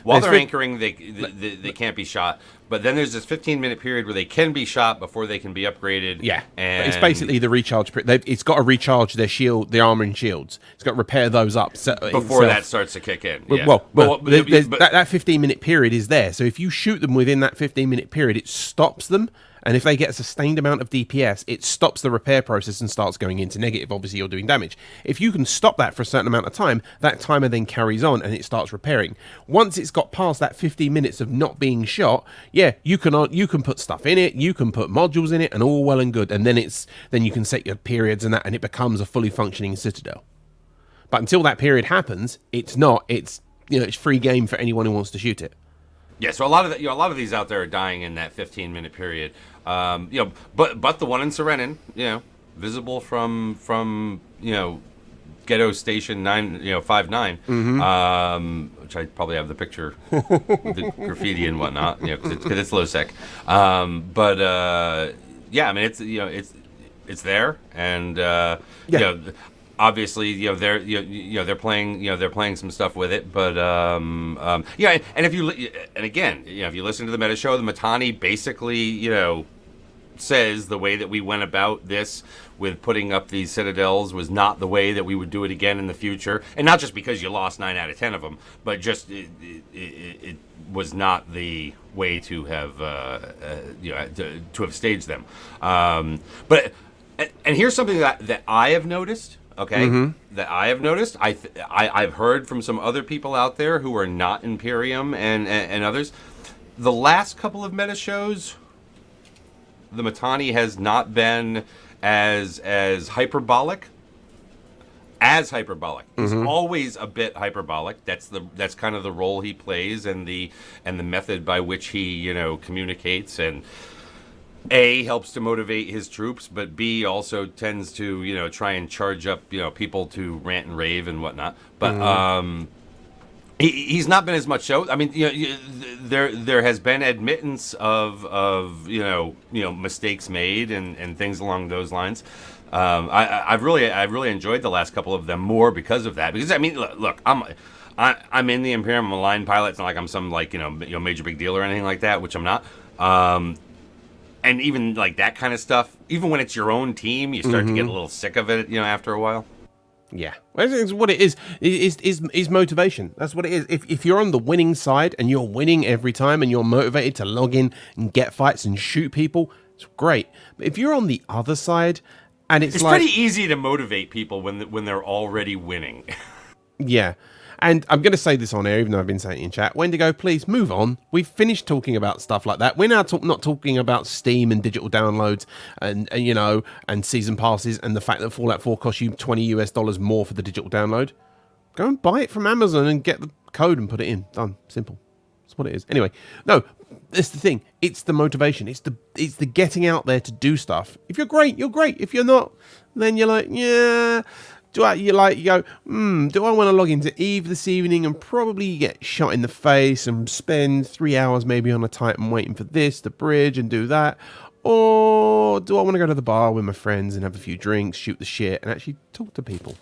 While they're anchoring, they can't be shot. But then there's this 15-minute period where they can be shot before they can be upgraded. Yeah, and it's basically the recharge. It's got to recharge their shield, the armor and shields. It's got to repair those up before that starts to kick in. Well, that 15-minute period is there. So if you shoot them within that 15-minute period, it stops them. And if they get a sustained amount of DPS, it stops the repair process and starts going into negative. Obviously, you're doing damage. If you can stop that for a certain amount of time, that timer then carries on and it starts repairing. Once it's got past that 15 minutes of not being shot, you can put stuff in it, you can put modules in it, and all well and good. And then you can set your periods and that, and it becomes a fully functioning Citadel. But until that period happens, it's not. It's free game for anyone who wants to shoot it. Yeah, so a lot of these out there are dying in that 15-minute period. But the one in Serenin, visible from Ghetto Station 59, which I probably have the picture, the graffiti and whatnot, because it's low sec. It's there, and obviously, they're playing some stuff with it, but and if you listen to the meta show, the Mittani basically says the way that we went about this with putting up these citadels was not the way that we would do it again in the future, and not just because you lost 9 out of 10 of them, but just it was not the way to have to have staged them. But here's something that I have noticed. Okay, that I have noticed. I've heard from some other people out there who are not Imperium and others. The last couple of meta shows, the Mittani has not been as hyperbolic. He's always a bit hyperbolic. That's kind of the role he plays and the method by which he communicates and A, helps to motivate his troops, but B, also tends to, try and charge up, people to rant and rave and whatnot. But he's not been as much so. I mean, there has been admittance of mistakes made and things along those lines. I've really enjoyed the last couple of them more because of that. Because I mean, look, I'm in the Imperium. I'm a line pilot. It's not like I'm some major big deal or anything like that, which I'm not. And even like that kind of stuff, even when it's your own team, you start to get a little sick of it, after a while. Yeah, it's what it is motivation. That's what it is. If you're on the winning side and you're winning every time and you're motivated to log in and get fights and shoot people, it's great. But if you're on the other side and it's like, pretty easy to motivate people when they're already winning. Yeah. And I'm going to say this on air, even though I've been saying it in chat. Wendigo, please move on. We've finished talking about stuff like that. We're now not talking about Steam and digital downloads and season passes and the fact that Fallout 4 costs you $20 more for the digital download. Go and buy it from Amazon and get the code and put it in. Done. Simple. That's what it is. Anyway, no, that's the thing. It's the motivation. It's the getting out there to do stuff. If you're great, you're great. If you're not, then you're like, yeah. Do I want to log into EVE this evening and probably get shot in the face and spend 3 hours maybe on a Titan waiting for the bridge and do that? Or do I want to go to the bar with my friends and have a few drinks, shoot the shit, and actually talk to people?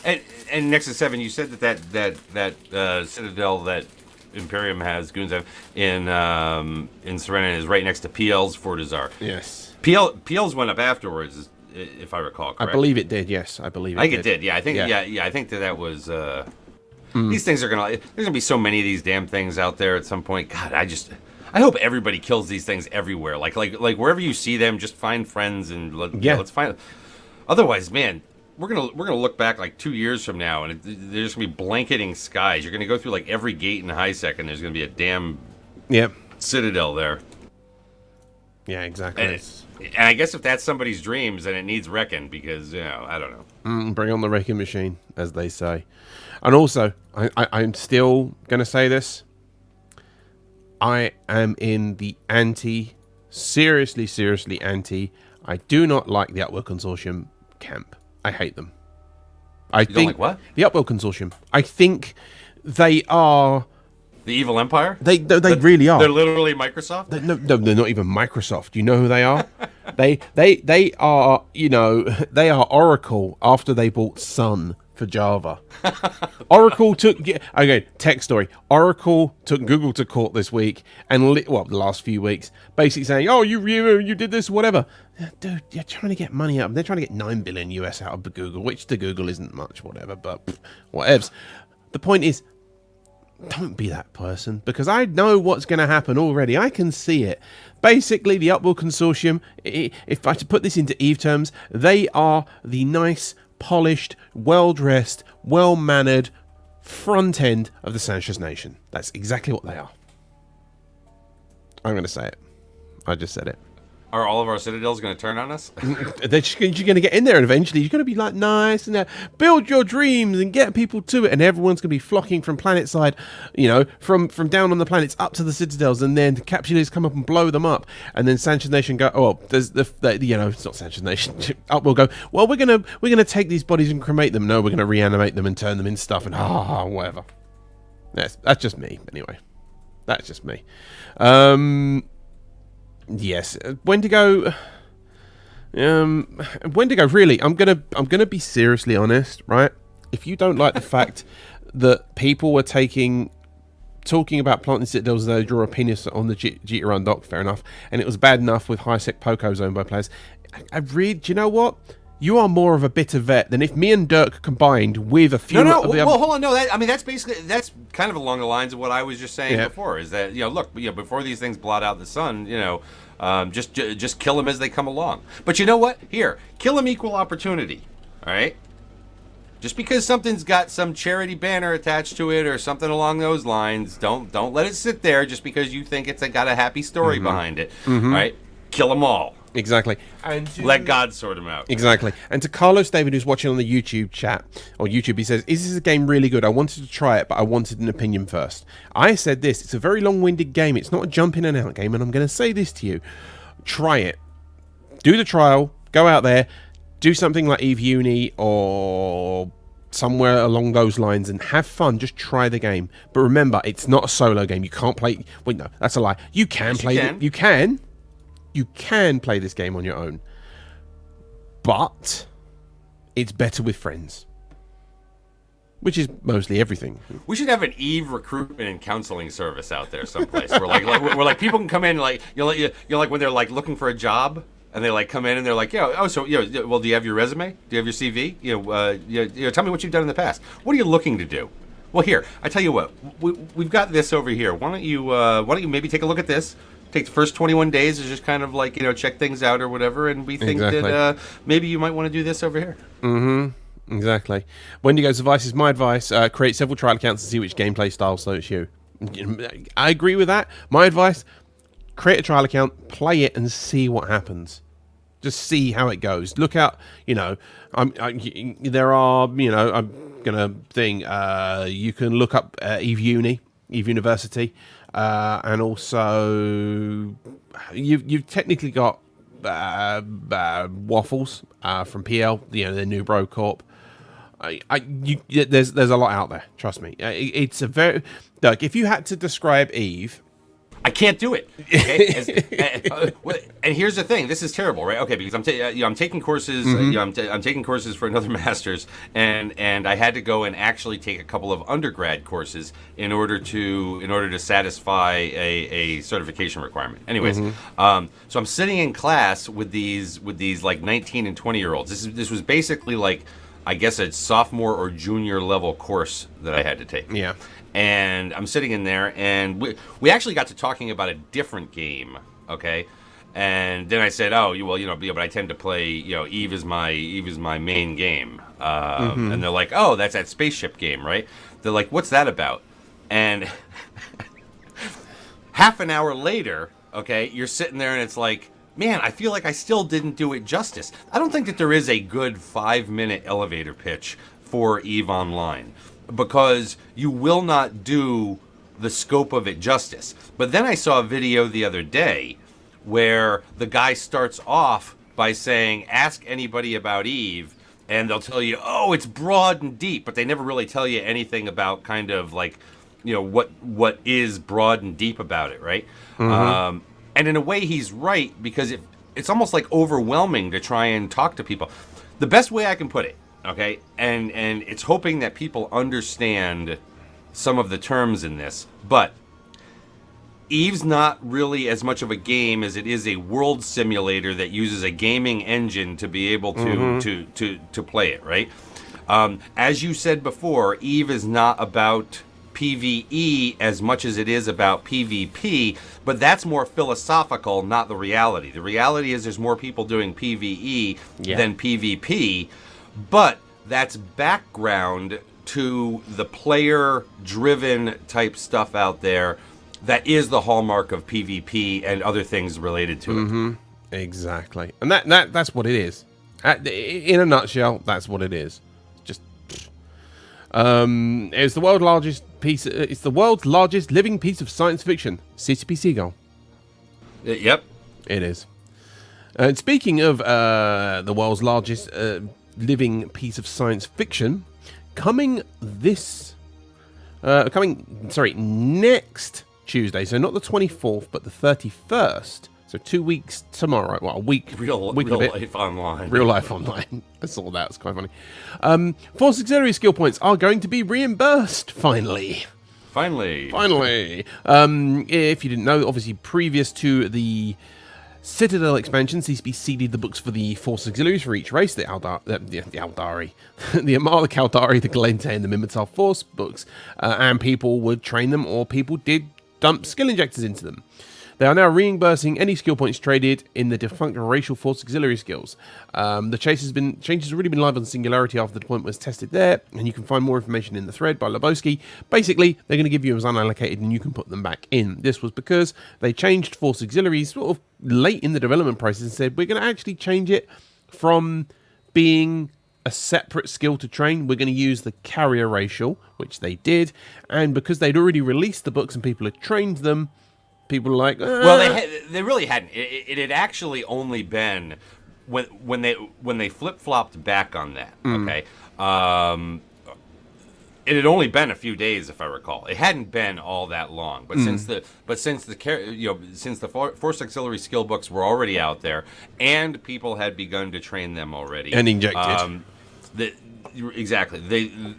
And Nexus 7, you said that Citadel that Imperium has, goons have, in Serenity is right next to PL's Fortizar. Yes. PL's went up afterwards, if I recall correctly. I believe it did. Yes, I believe it did. I think it did. Yeah, I think. Yeah, I think that was. These things are gonna. There's gonna be so many of these damn things out there at some point. God, I hope everybody kills these things everywhere. Like wherever you see them, just find friends and let's find. Otherwise, man, we're gonna look back like 2 years from now, and there's gonna be blanketing skies. You're gonna go through like every gate in HiSec, and there's gonna be a damn Citadel there. Yeah, exactly. And I guess if that's somebody's dreams, then it needs wrecking because, I don't know. Bring on the wrecking machine, as they say. And also, I'm still going to say this. I am in the seriously anti. I do not like the Upworld Consortium camp. I hate them. You don't like what? The Upworld Consortium. I think they are... The evil empire? They really are. They're literally Microsoft? No, they're not even Microsoft. You know who they are? they are, they are Oracle after they bought Sun for Java. Oracle took... Okay, tech story. Oracle took Google to court this week and, the last few weeks, basically saying, oh, you did this, whatever. Dude, you're trying to get money out of them. They're trying to get $9 billion US out of Google, which to Google isn't much, whatever, but whatevs. The point is, don't be that person, because I know what's going to happen already. I can see it. Basically, the Upworld Consortium, if I to put this into EVE terms, they are the nice, polished, well-dressed, well-mannered front end of the Sanchez Nation. That's exactly what they are. I'm going to say it. I just said it. Are all of our Citadels going to turn on us? You're going to get in there, and eventually you're going to be like nice and build your dreams and get people to it, and everyone's going to be flocking from planetside, from down on the planets up to the Citadels, and then the capsuleers come up and blow them up, and then Sanchez Nation go, oh, there's it's not Sanchez Nation. Up will go, well, we're gonna take these bodies and cremate them. No, we're gonna reanimate them and turn them into stuff and whatever. That's just me anyway. That's just me. Yes, Wendigo. Wendigo. Really, I'm gonna be seriously honest, right? If you don't like the fact that people were talking about planting citadels as they draw a penis on the Jitaran dock, fair enough, and it was bad enough with HiSec Poco owned by players. Do you know what? You are more of a bitter vet than if me and Dirk combined with a few of the other... Well, hold on. No, that's kind of along the lines of what I was just saying before. Is that look, before these things blot out the sun, just kill them as they come along. But you know what? Here, kill them equal opportunity. All right. Just because something's got some charity banner attached to it or something along those lines, don't let it sit there just because you think it's got a happy story behind it. All right. Kill them all. Exactly. And let God sort them out. Exactly. And to Carlos David, who's watching on the YouTube chat, or YouTube, he says, is this a game really good? I wanted to try it, but I wanted an opinion first. I said this, it's a very long-winded game. It's not a jump in and out game, and I'm going to say this to you. try it. Do the trial. Go out there. Do something like Eve Uni or somewhere along those lines and have fun. Just try the game. But remember, it's not a solo game. You can't play... Wait, no, that's a lie. You can play... You can play this game on your own. But it's better with friends. Which is mostly everything. We should have an Eve recruitment and counseling service out there someplace. where people can come in like when they're like looking for a job and they like come in and they're like, well, do you have your resume? Do you have your CV? Tell me what you've done in the past. What are you looking to do? Well, here, I tell you what, we've got this over here. Why don't you maybe take a look at this? Take the first 21 days to just kind of like check things out or whatever, and we think that maybe you might want to do this over here. Mm-hmm. Exactly. Wendigo's advice is my advice. Create several trial accounts and see which gameplay style suits you. I agree with that. My advice, create a trial account, play it, and see what happens. Just see how it goes. Look out, there are, I'm going to think, you can look up Eve University, and also you've technically got Waffles from PL, the new Bro Corp. There's a lot out there. Trust me. It's a very if you had to describe Eve, I can't do it. Okay? And here's the thing. This is terrible, right? Okay, because I'm taking courses. Mm-hmm. I'm taking courses for another master's, and I had to go and actually take a couple of undergrad courses in order to satisfy a certification requirement. Anyways, so I'm sitting in class with these like 19 and 20-year-olds. This was basically like, I guess, a sophomore or junior level course that I had to take. Yeah. And I'm sitting in there, and we actually got to talking about a different game, okay? And then I said, but I tend to play, Eve is my main game. And they're like, oh, that's that spaceship game, right? They're like, what's that about? And half an hour later, okay, you're sitting there, and it's like, man, I feel like I still didn't do it justice. I don't think that there is a good 5-minute elevator pitch for Eve Online, because you will not do the scope of it justice. But then I saw a video the other day where the guy starts off by saying, ask anybody about Eve, and they'll tell you, oh, it's broad and deep, but they never really tell you anything about kind of like, what is broad and deep about it, right? Mm-hmm. And in a way, he's right, because it's almost like overwhelming to try and talk to people. The best way I can put it, okay, and it's hoping that people understand some of the terms in this, but Eve's not really as much of a game as it is a world simulator that uses a gaming engine to be able to play it, right? As you said before, Eve is not about PvE as much as it is about PvP, but that's more philosophical, not the reality. The reality is there's more people doing PvE than PvP, but that's background to the player-driven type stuff out there that is the hallmark of PvP and other things related to it. Exactly. And that's what it is. In a nutshell, that's what it is. It's the world's largest living piece of science fiction. CCP Seagull. Yep, it is. And speaking of the world's largest living piece of science fiction, next Tuesday. So not the 24th, but the 31st. So 2 weeks tomorrow. Well, a week. Real life online. Real life online. I saw that. It's quite funny. Force Auxiliary skill points are going to be reimbursed, finally. Finally. If you didn't know, obviously previous to the Citadel expansion, CCP seeded the books for the Force Auxiliaries for each race, the Aeldari, the Armada Caldari, the Glentain, and the Minmatar Force books, and people would train them, or people did dump skill injectors into them. They are now reimbursing any skill points traded in the defunct racial Force Auxiliary skills. The change has already been live on Singularity after the deployment was tested there, and you can find more information in the thread by Lebowski. Basically, they're going to give you as unallocated, and you can put them back in. This was because they changed Force Auxiliaries sort of late in the development process and said, we're going to actually change it from being a separate skill to train. We're going to use the carrier racial, which they did, and because they'd already released the books and people had trained them, people are like, well, they really hadn't. It had actually only been when they flip flopped back on that. Okay, it had only been a few days, if I recall. It hadn't been all that long. But since the Force Auxiliary skill books were already out there, and people had begun to train them already and injected. Exactly.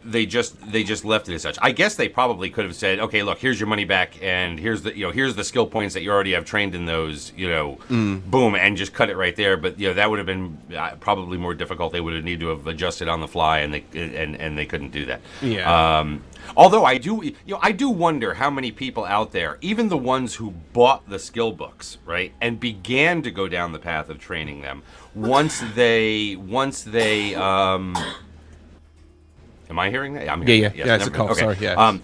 They just left it as such. I guess they probably could have said, okay, look, here's your money back, and here's the skill points that you already have trained in those, boom, and just cut it right there. But that would have been probably more difficult. They would have needed to have adjusted on the fly, and they couldn't do that. Yeah. Although I do wonder how many people out there, even the ones who bought the skill books, right, and began to go down the path of training them, once they am I hearing that? I'm hearing that. Yes, yeah. It's a cough. Okay. Sorry. Yeah.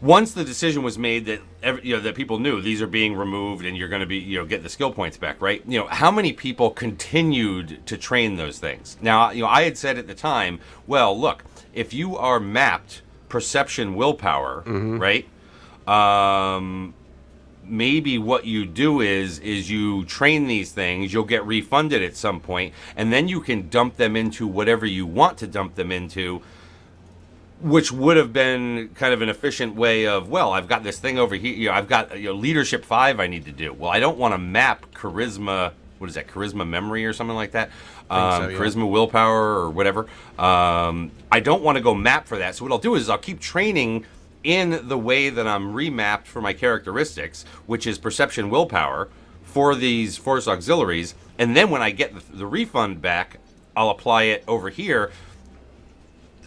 Once the decision was made that that people knew these are being removed and you're going to be get the skill points back, right? How many people continued to train those things? Now, I had said at the time, well, look, if you are mapped perception willpower, right? Maybe what you do is you train these things, you'll get refunded at some point, and then you can dump them into whatever you want to dump them into, which would have been kind of an efficient way of, well, I've got this thing over here, I've got leadership 5 I need to do. Well, I don't want to map charisma, what is that, charisma memory or something like that? Charisma willpower or whatever. I don't want to go map for that. So what I'll do is I'll keep training in the way that I'm remapped for my characteristics, which is perception willpower, for these Force Auxiliaries, and then when I get the refund back, I'll apply it over here.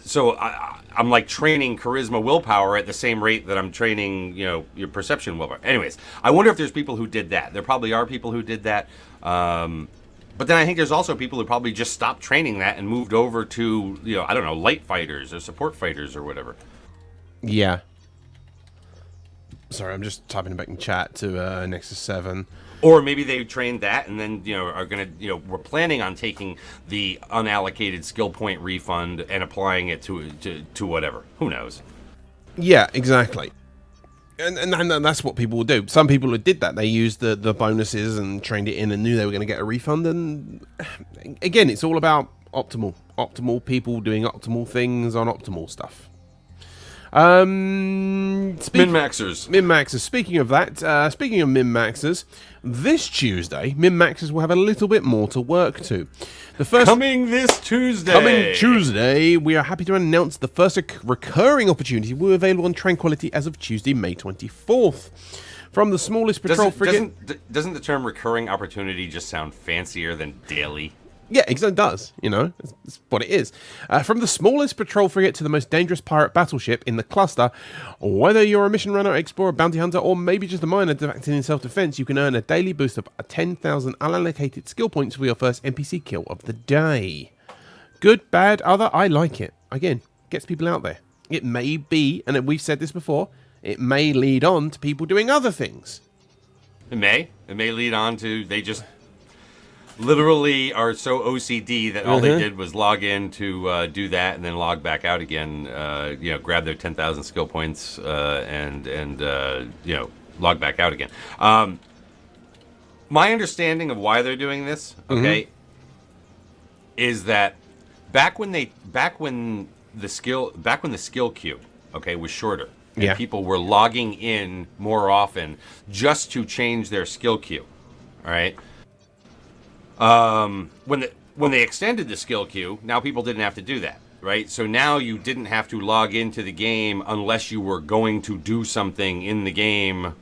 So I'm like training charisma willpower at the same rate that I'm training, your perception willpower. Anyways, I wonder if there's people who did that. There probably are people who did that. But then I think there's also people who probably just stopped training that and moved over to, I don't know, light fighters or support fighters or whatever. Yeah. Sorry, I'm just typing back in chat to Nexus 7. Or maybe they trained that and then, are going to, we're planning on taking the unallocated skill point refund and applying it to whatever. Who knows? Yeah, exactly. And that's what people will do. Some people who did that, they used the bonuses and trained it in and knew they were going to get a refund. And again, it's all about optimal people doing optimal things on optimal stuff. Min-maxers. Speaking of that, speaking of min-maxers, this Tuesday, min-maxers will have a little bit more to work to. Coming Tuesday, we are happy to announce the first recurring opportunity will be available on Tranquility as of Tuesday, May 24th. From the smallest patrol frigate... Doesn't the term recurring opportunity just sound fancier than daily? Yeah, it does. It's what it is. From the smallest patrol frigate to the most dangerous pirate battleship in the cluster, whether you're a mission runner, explorer, bounty hunter, or maybe just a miner acting in self-defense, you can earn a daily boost of 10,000 unallocated skill points for your first NPC kill of the day. Good, bad, other, I like it. Again, gets people out there. It may be, and we've said this before, it may lead on to people doing other things. It may lead on to, they just... literally are so OCD that all they did was log in to do that and then log back out again, grab their 10,000 skill points and log back out again. My understanding of why they're doing this, is that back when the skill queue, was shorter, and people were logging in more often just to change their skill queue, all right? When they extended the skill queue, now people didn't have to do that, right? So now you didn't have to log into the game unless you were going to do something in the game,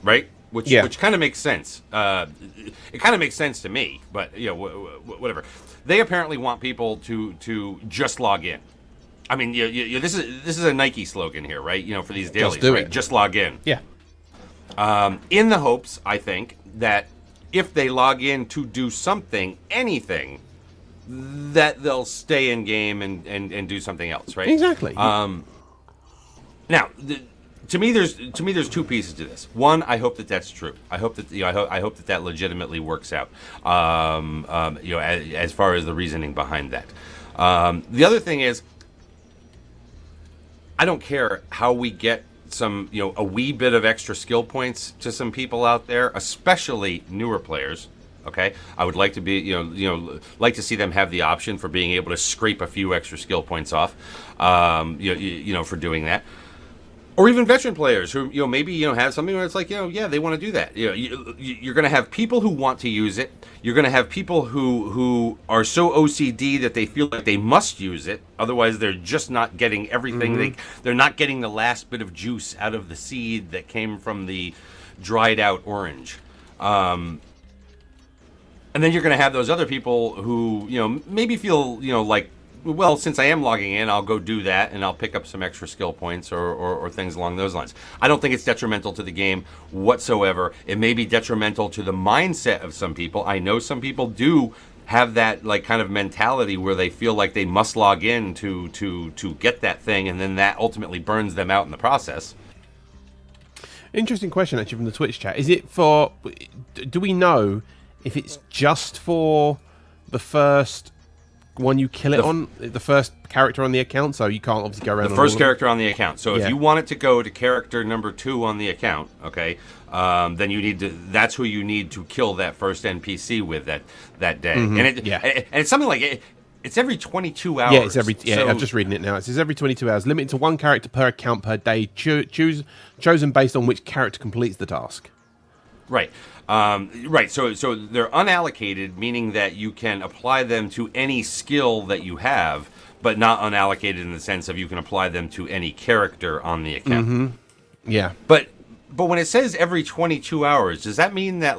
right? Which kind of makes sense. It kind of makes sense to me, but whatever. They apparently want people to just log in. I mean, this is a Nike slogan here, right? For these dailies, just do right? it. Just log in. Yeah. In the hopes, I think, that if they log in to do something, anything, that they'll stay in game and do something else, right? Exactly. Now, to me, there's two pieces to this. One, I hope that's true. I hope that I hope that legitimately works out. As far as the reasoning behind that. The other thing is, I don't care how we get some, a wee bit of extra skill points to some people out there, especially newer players. Okay, I would like to be, like to see them have the option for being able to scrape a few extra skill points off, for doing that. Or even veteran players who, maybe, have something where it's like, yeah, they want to do that. You're going to have people who want to use it. You're going to have people who are so OCD that they feel like they must use it. Otherwise, they're just not getting everything. They're not getting the last bit of juice out of the seed that came from the dried out orange. And then you're going to have those other people who, maybe feel, like, well, since I am logging in, I'll go do that, and I'll pick up some extra skill points or things along those lines. I don't think it's detrimental to the game whatsoever. It may be detrimental to the mindset of some people. I know some people do have that like kind of mentality where they feel like they must log in to get that thing, and then that ultimately burns them out in the process. Interesting question, actually, from the Twitch chat. Is it for... Do we know if it's just for the first... one you kill it on, the first character on the account, so you can't obviously go around the first character on the account. So if you want it to go to character number 2 on the account, okay, then you need to, that's who you need to kill that first NPC with that day. And it's something like it's every 22 hours. Yeah, it's every. Yeah, so, I'm just reading it now. It says every 22 hours, limited to 1 character per account per day, chosen based on which character completes the task. Right. Right. So they're unallocated, meaning that you can apply them to any skill that you have, but not unallocated in the sense of you can apply them to any character on the account. Yeah. But when it says every 22 hours, does that mean that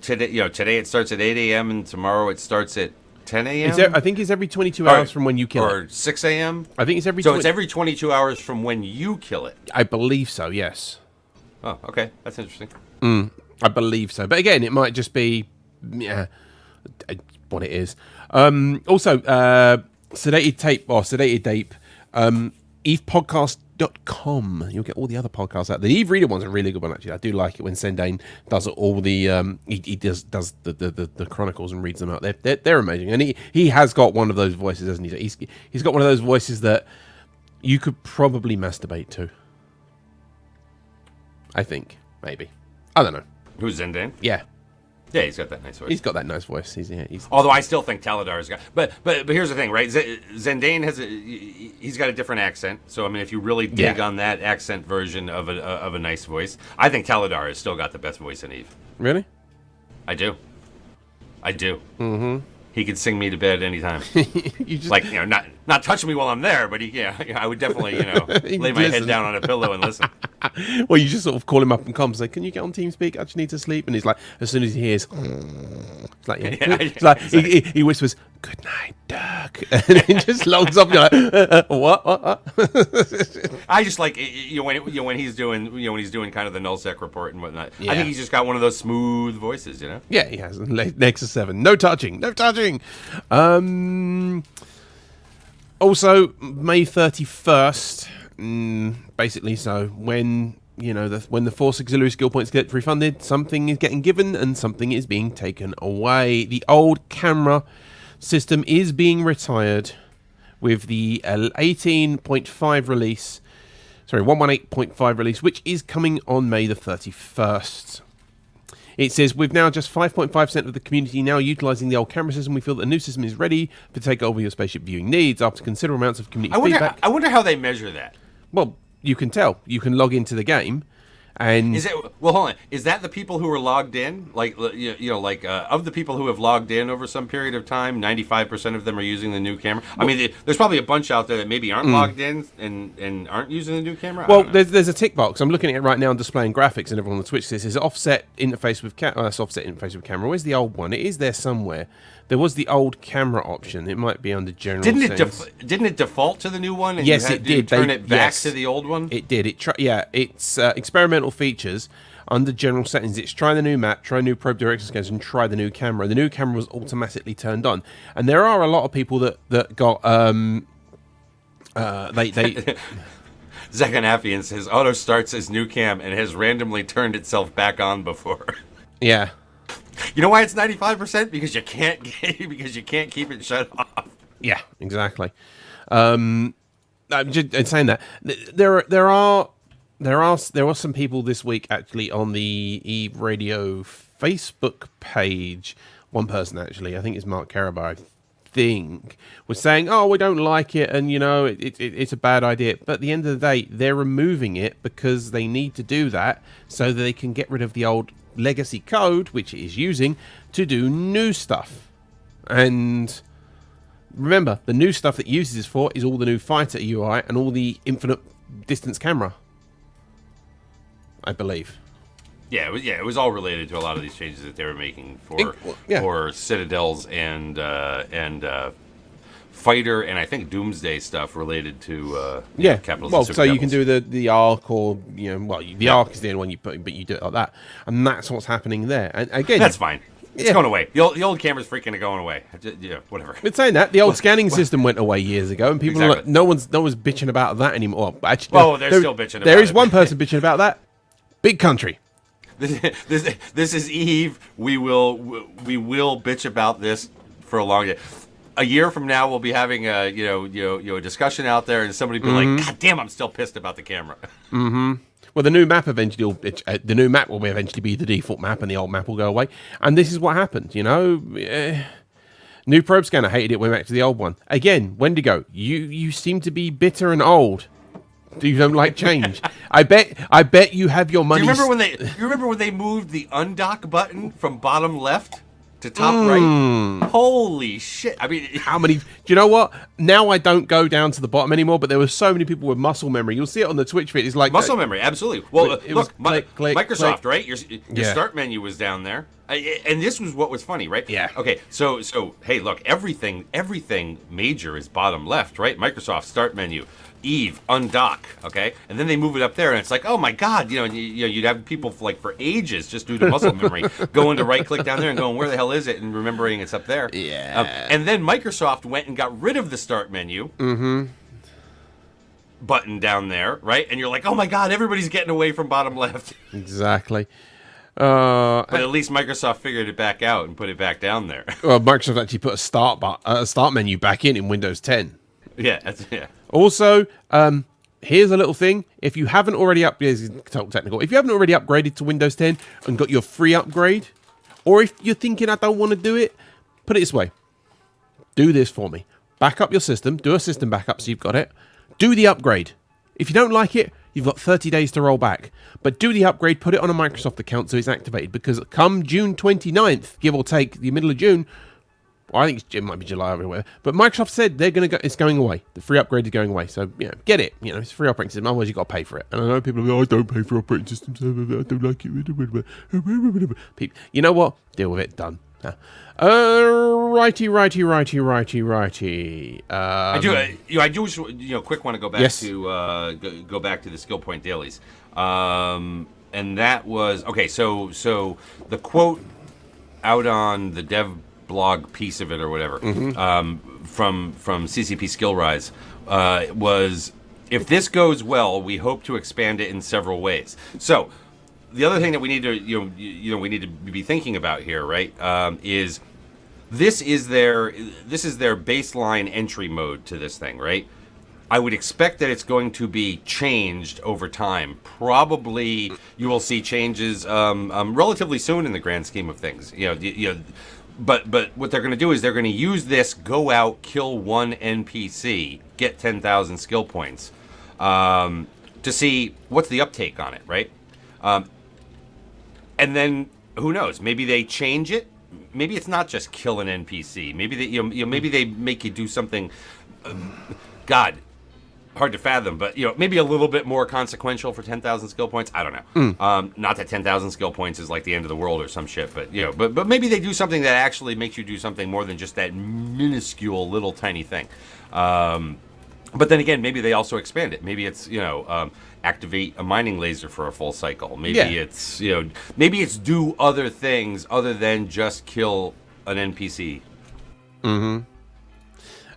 today it starts at 8 a.m. and tomorrow it starts at 10 a.m.? I think it's every 22 hours from when you kill it. Or 6 a.m.? I think it's every... So it's every 22 hours from when you kill it? I believe so, yes. Oh, okay. That's interesting. I believe so. But again, it might just be what it is. Also, Sedated Tape, evepodcast.com. You'll get all the other podcasts out. The Eve Reader one's a really good one, actually. I do like it when Sendane does all the he does the chronicles and reads them out. They're amazing. And he has got one of those voices, hasn't he? He's got one of those voices that you could probably masturbate to. I think, maybe. I don't know. Who's Zendane? Yeah. Yeah, he's got that nice voice. He's got that nice voice. He's Although I still think Taladar's got... But here's the thing, right? Zendane he's got a different accent. So, I mean, if you really dig on that accent version of a nice voice, I think Taladar has still got the best voice in Eve. Really? I do. Mm-hmm. He could sing me to bed anytime. You just... Like, not touch me while I'm there, but I would definitely, lay my head down on a pillow and listen. Well, you just sort of call him up and come and say, "Can you get on TeamSpeak? I just need to sleep." And he's like, as soon as he hears, it's like, it's like he whispers, "Good night, Dirk," and he just logs up. You're like, what? I just like when he's doing kind of the nullsec report and whatnot. Yeah. I think he's just got one of those smooth voices, Yeah, he has. Nexus 7, no touching. Also, May 31st. Basically, so when the Force auxiliary skill points get refunded, something is getting given and something is being taken away. The old camera system is being retired with the 18.5 release. Sorry, 118.5 release, which is coming on May the 31st. It says, with now just 5.5% of the community now utilising the old camera system, we feel that the new system is ready to take over your spaceship viewing needs. After considerable amounts of community feedback... I wonder how they measure that. Well, you can tell. You can log into the game, and hold on. Is that the people who are logged in? Like of the people who have logged in over some period of time, 95% of them are using the new camera. Well, I mean, there's probably a bunch out there that maybe aren't logged in and aren't using the new camera. Well, there's a tick box. I'm looking at it right now and displaying graphics, and everyone on the Twitch says is offset interface with camera. That's offset interface with camera. Where's the old one? It is there somewhere. There was the old camera option. It might be under general settings. Didn't it default to the new one? And yes, you it did. Turn it back to the old one? It did. It's experimental features under general settings. It's try the new map, try new probe direction scans, and try the new camera. The new camera was automatically turned on. And there are a lot of people that got... Zekanafian says, auto starts as new cam and has randomly turned itself back on before. Yeah. You know why it's 95%? Because you can't keep it shut off. Yeah, exactly. I'm just saying that there are there are some people this week actually on the Eve Radio Facebook page. One person actually, I think it's Mark Caraba, was saying, "Oh, we don't like it, and it's a bad idea." But at the end of the day, they're removing it because they need to do that so that they can get rid of the old legacy code, which it is using to do new stuff. And remember, the new stuff that it uses this for is all the new fighter UI and all the infinite distance camera, I believe. Yeah, it was all related to a lot of these changes that they were making for Citadels and Fighter, and I think Doomsday stuff related to Capitals. Well, and Super so you Capitals. can do the Arc, or the Arc is the only one you put, but you do it like that, and that's what's happening there. And again, that's fine. It's going away. The old camera's freaking going away. Whatever. But saying that, the old scanning system went away years ago, and people are like, no one's bitching about that anymore. Well, actually, they're still bitching about it. There is one person bitching about that. Big Country. This is Eve. We will bitch about this for a long day. A year from now, we'll be having a a discussion out there, and somebody will be like, "God damn, I'm still pissed about the camera." Mm-hmm. Well, the new map will eventually be the default map, and the old map will go away. And this is what happened. New probe scanner hated it. Went back to the old one again. Wendigo, you seem to be bitter and old. You don't like change. I bet you have your money. Do you remember when they moved the undock button from bottom left to top right? Holy shit! I mean, how many? Do you know what? Now I don't go down to the bottom anymore. But there were so many people with muscle memory. You'll see it on the Twitch feed. It's like muscle memory, absolutely. Well, look, Microsoft, click. right? Your start menu was down there, and this was what was funny, right? Yeah. Okay, so hey, look, everything major is bottom left, right? Microsoft start menu. Eve, undock, okay? And then they move it up there, and it's like, oh my god, you'd have people for ages just due to muscle memory going to right-click down there and going, where the hell is it? And remembering it's up there. Yeah. And then Microsoft went and got rid of the start menu button down there, right? And you're like, oh my god, everybody's getting away from bottom left. Exactly. But at least Microsoft figured it back out and put it back down there. Well, Microsoft actually put a start menu back in Windows 10. Yeah. Also, here's a little thing. If you haven't already if you haven't already upgraded to Windows 10 and got your free upgrade, or if you're thinking I don't want to do it, put it this way. Do this for me. Back up your system. Do a system backup so you've got it. Do the upgrade. If you don't like it, you've got 30 days to roll back. But do the upgrade, put it on a Microsoft account so it's activated, because come June 29th, give or take the middle of June, well, I think it might be July everywhere, but Microsoft said it's going away. The free upgrade is going away. So, get it. It's a free operating system. Otherwise, you've got to pay for it. And I know people are like, I don't pay for operating systems. I don't like it. You know what? Deal with it. Done. Righty. I do. Quick want to go back to go back to the skill point dailies, and that was okay. So the quote out on the dev blog piece of it or whatever from CCP Skill Rise was, if this goes well, we hope to expand it in several ways. So the other thing that we need to we need to be thinking about here, right, is this is their baseline entry mode to this thing, right? I would expect that it's going to be changed over time. Probably you will see changes relatively soon in the grand scheme of things. But what they're going to do is they're going to use this, go out, kill one NPC, get 10,000 skill points, to see what's the uptake on it, right? And then who knows? Maybe they change it. Maybe it's not just kill an NPC. Maybe they maybe they make you do something. God, hard to fathom, but maybe a little bit more consequential for 10,000 skill points. I don't know. Not that 10,000 skill points is like the end of the world or some shit, but but maybe they do something that actually makes you do something more than just that minuscule little tiny thing. But then again, maybe they also expand it. Maybe it's activate a mining laser for a full cycle. Maybe it's maybe it's do other things other than just kill an NPC.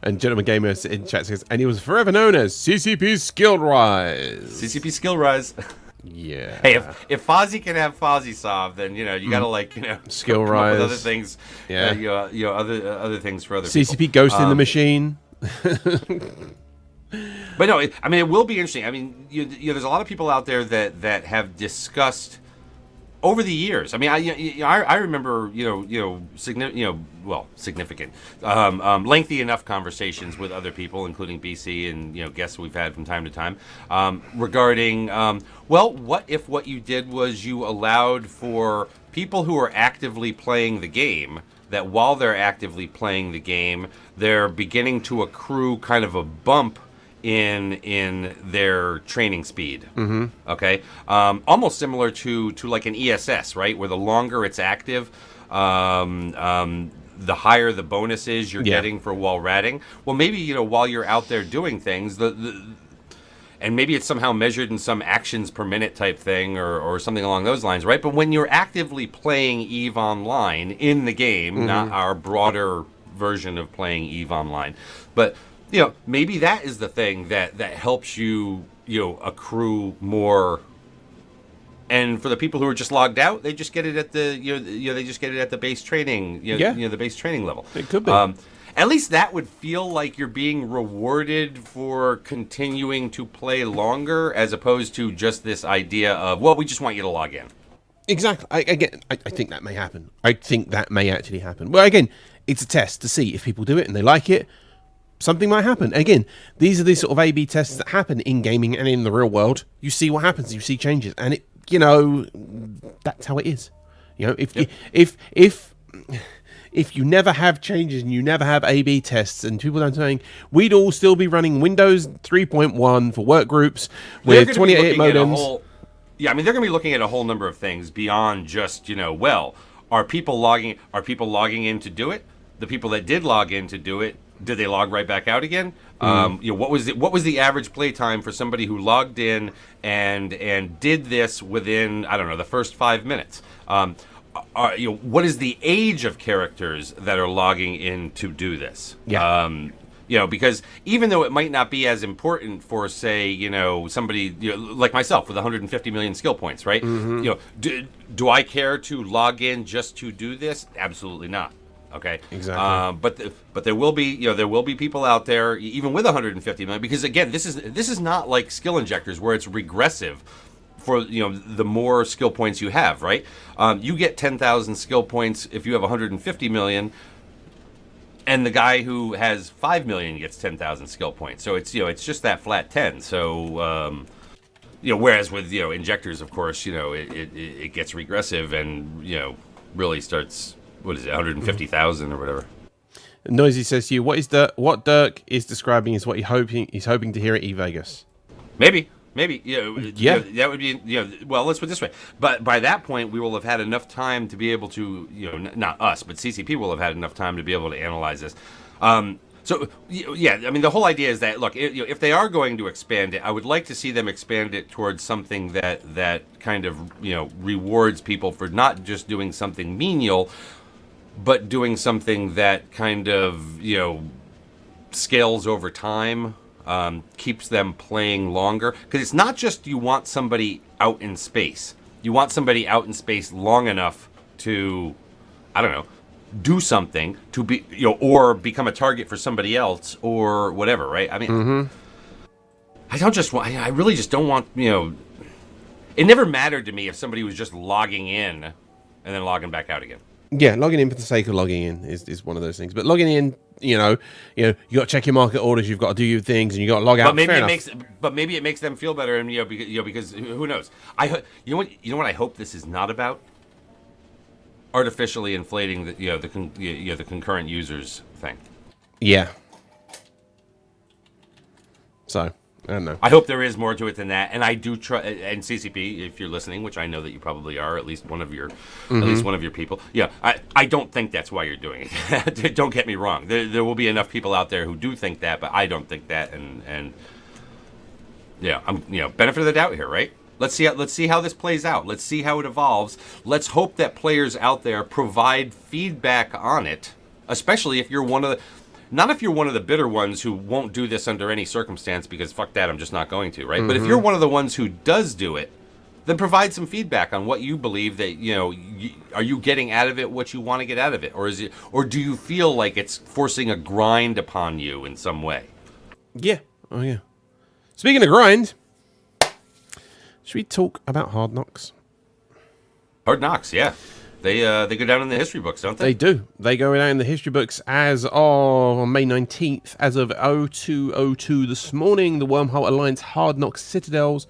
And Gentleman Gamer in chat says, and he was forever known as CCP Skill Rise. CCP Skill Rise. Yeah. Hey, if Fozzie can have Fozzie Sov, then you gotta Skill come Rise. up with other things. Yeah. Other things for other CCP people. Ghost in the Machine. But no, I mean, it will be interesting. I mean, there's a lot of people out there that have discussed over the years. I mean, I remember significant, lengthy enough conversations with other people, including BC and guests we've had from time to time, regarding what if what you did was you allowed for people who are actively playing the game, that while they're actively playing the game, they're beginning to accrue kind of a bump in their training speed. Mm-hmm. Okay, almost similar to like an ESS, right? Where the longer it's active, the higher the bonus is you're getting for while ratting. Well, maybe while you're out there doing things, and maybe it's somehow measured in some actions per minute type thing or something along those lines, right? But when you're actively playing EVE Online in the game, not our broader version of playing EVE Online, but maybe that is the thing that helps you, accrue more. And for the people who are just logged out, they just get it at the, they just get it at the base training, the base training level. It could be. At least that would feel like you're being rewarded for continuing to play longer, as opposed to just this idea of, well, we just want you to log in. Exactly. I think that may happen. I think that may actually happen. Well, again, it's a test to see if people do it and they like it. Something might happen. Again, these are the sort of A/B tests that happen in gaming and in the real world. You see what happens. You see changes, and it, that's how it is. If you never have changes and you never have A/B tests and people don't saying, we'd all still be running Windows 3.1 for work groups with 28 modems. Yeah, I mean, they're going to be looking at a whole number of things beyond just, are people logging in to do it? The people that did log in to do it, did they log right back out again? What was the average play time for somebody who logged in and did this within, I don't know, the first 5 minutes? What is the age of characters that are logging in to do this? Yeah. Because even though it might not be as important for, say, somebody like myself with 150 million skill points, right? Mm-hmm. Do I care to log in just to do this? Absolutely not. Okay. Exactly. But there will be people out there even with 150 million, because again, this is not like skill injectors where it's regressive for the more skill points you have, right? You get 10,000 skill points if you have 150 million, and the guy who has 5 million gets 10,000 skill points. So it's it's just that flat 10. So whereas with injectors, of course, it gets regressive and really starts. What is it, 150,000 or whatever? Noisy says to you, what Dirk is describing is what he's hoping to hear at eVegas. Maybe. That would be, well, let's put it this way. But by that point, we will have had enough time to be able to, not us, but CCP will have had enough time to be able to analyze this. So, yeah, I mean, the whole idea is that, look, if they are going to expand it, I would like to see them expand it towards something that kind of, rewards people for not just doing something menial, but doing something that kind of, scales over time, keeps them playing longer. Because it's not just you want somebody out in space. You want somebody out in space long enough to, I don't know, do something to be, or become a target for somebody else or whatever, right? I mean, I really just don't want, it never mattered to me if somebody was just logging in and then logging back out again. Yeah, logging in for the sake of logging in is one of those things. But logging in, you got to check your market orders, you've got to do your things, and you got to log out. But maybe it makes them feel better, and because who knows? You know what I hope this is not about? Artificially inflating the concurrent users thing. Yeah. So I don't know. I hope there is more to it than that, and I do try. And CCP, if you're listening, which I know that you probably are, at least one of your people. Yeah, I don't think that's why you're doing it. Don't get me wrong. There will be enough people out there who do think that, but I don't think that. And yeah, I'm benefit of the doubt here, right? Let's see how this plays out. Let's see how it evolves. Let's hope that players out there provide feedback on it, especially if you're one of the. Not if you're one of the bitter ones who won't do this under any circumstance because fuck that, I'm just not going to, right? Mm-hmm. But if you're one of the ones who does do it, then provide some feedback on what you believe that, are you getting out of it what you want to get out of it? Or do you feel like it's forcing a grind upon you in some way? Yeah. Oh, yeah. Speaking of grind, should we talk about Hard Knocks? Hard Knocks, yeah. They go down in the history books, don't they? They do. They go down in the history books as of May 19th, as of 02:02 this morning. The Wormhole Alliance Hard Knocks Citadens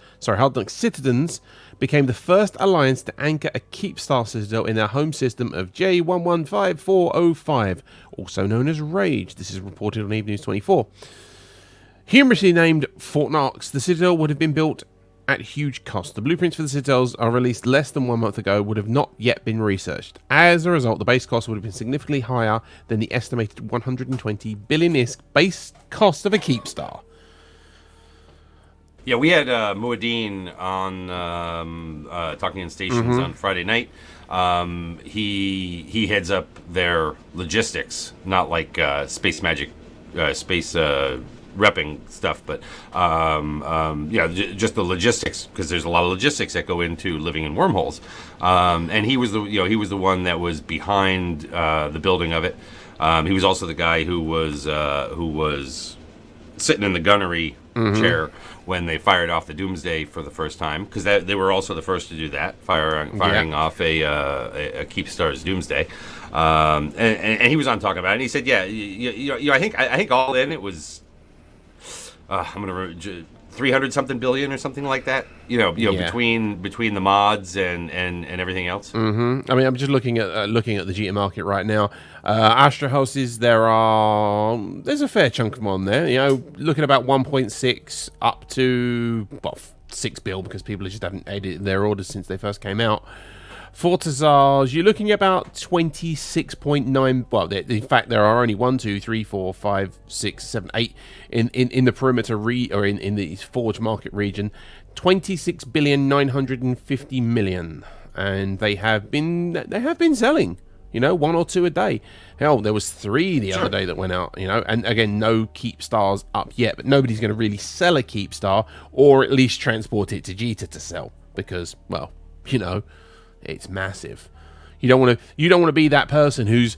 became the first alliance to anchor a Keepstar Citadel in their home system of J115405, also known as Rage. This is reported on Eve News 24. Humorously named Fort Knox, the Citadel would have been built at huge cost. The blueprints for the Citadels are released less than 1 month ago, would have not yet been researched. As a result, the base cost would have been significantly higher than the estimated 120 billion-isk base cost of a Keepstar. Yeah, we had Muad'Din on Talking in Stations on Friday night. He heads up their logistics, not like space magic, space repping stuff, but just the logistics, because there's a lot of logistics that go into living in wormholes. And he was the one that was behind the building of it. He was also the guy who was sitting in the gunnery chair when they fired off the Doomsday for the first time, because they were also the first to do that, firing off a Keepstar's Doomsday. And he was on talking about it, and he said, I think all in it was. I'm gonna 300 something billion or something like that. Between the mods and everything else. Mm-hmm. I mean, I'm just looking at the GT market right now. Astra houses, there's a fair chunk of them on there. Looking about 1.6 up to 6 bill, because people just haven't edited their orders since they first came out. Fortizars, you're looking at about 26.9. Well, in fact, there are only 1, 2, 3, 4, 5, 6, 7, 8 in the perimeter or in the Forge market region. 26,950 million, and they have been selling. 1 or 2 a day. Hell, there was 3 the other day that went out. And again, no Keepstars up yet, but nobody's going to really sell a Keepstar, or at least transport it to Jita to sell, because it's massive. You don't want to be that person who's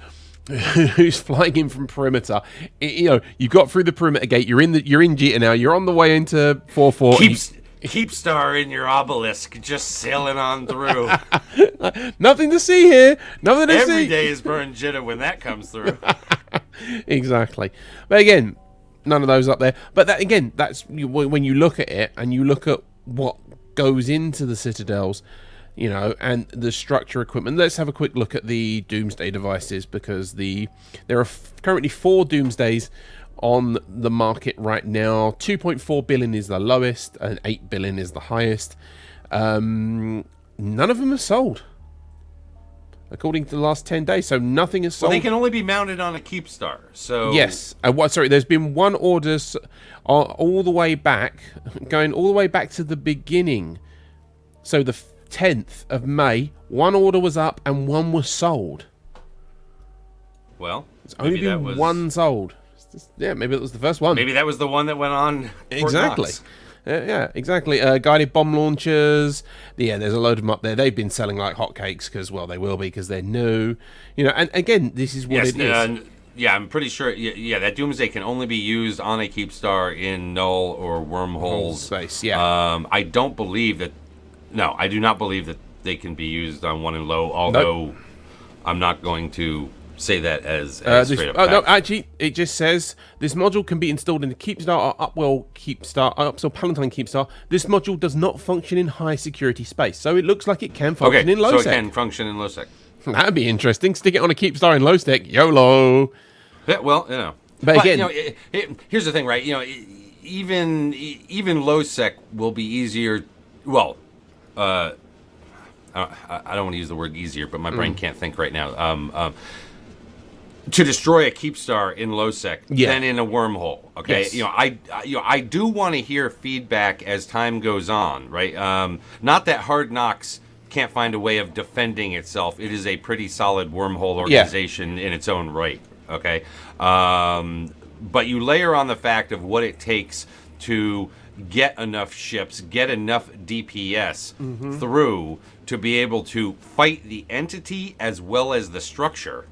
flying in from perimeter. You got through the perimeter gate. You're in Jita now. You're on the way into 4-4. Keepstar in your obelisk, just sailing on through. Nothing to see here. Nothing to see. Every day is Burn Jitta when that comes through. Exactly. But again, none of those up there. But that's when you look at it and you look at what goes into the Citadels. And the structure equipment. Let's have a quick look at the Doomsday devices, because there are currently 4 Doomsdays on the market right now. 2.4 billion is the lowest, and 8 billion is the highest. None of them are sold, according to the last 10 days. So nothing is sold. Well, they can only be mounted on a Keepstar. So yes. There's been one order all the way back, going all the way back to the beginning. So the 10th of May, 1 order was up and 1 was sold. Well, it's only been 1 sold. Maybe it was the first one. Maybe that was the one that went on. Exactly. Exactly. Guided bomb launchers. There's a load of them up there. They've been selling like hotcakes because, they will be, because they're new. And again, this is what it is. I'm pretty sure. That Doomsday can only be used on a Keepstar in null or wormholes space. Yeah. I don't believe that. No, I do not believe that they can be used on 1 and low, although I'm not going to say that as straight up fact. No, actually, it just says this module can be installed in a Keepstar or Upwell Palatine Keepstar. This module does not function in high security space, so it looks like it can function in low sec. So it can function in low sec. That'd be interesting. Stick it on a Keepstar in low sec. YOLO. Yeah, well, But again, here's the thing, right? Even low sec will be easier. Well, I don't want to use the word easier, but my brain can't think right now. To destroy a Keepstar in low sec than in a wormhole. Okay, yes. I do want to hear feedback as time goes on, right? Not that Hard Knocks can't find a way of defending itself. It is a pretty solid wormhole organization in its own right. Okay, but you layer on the fact of what it takes to get enough ships, get enough DPS through to be able to fight the entity as well as the structure.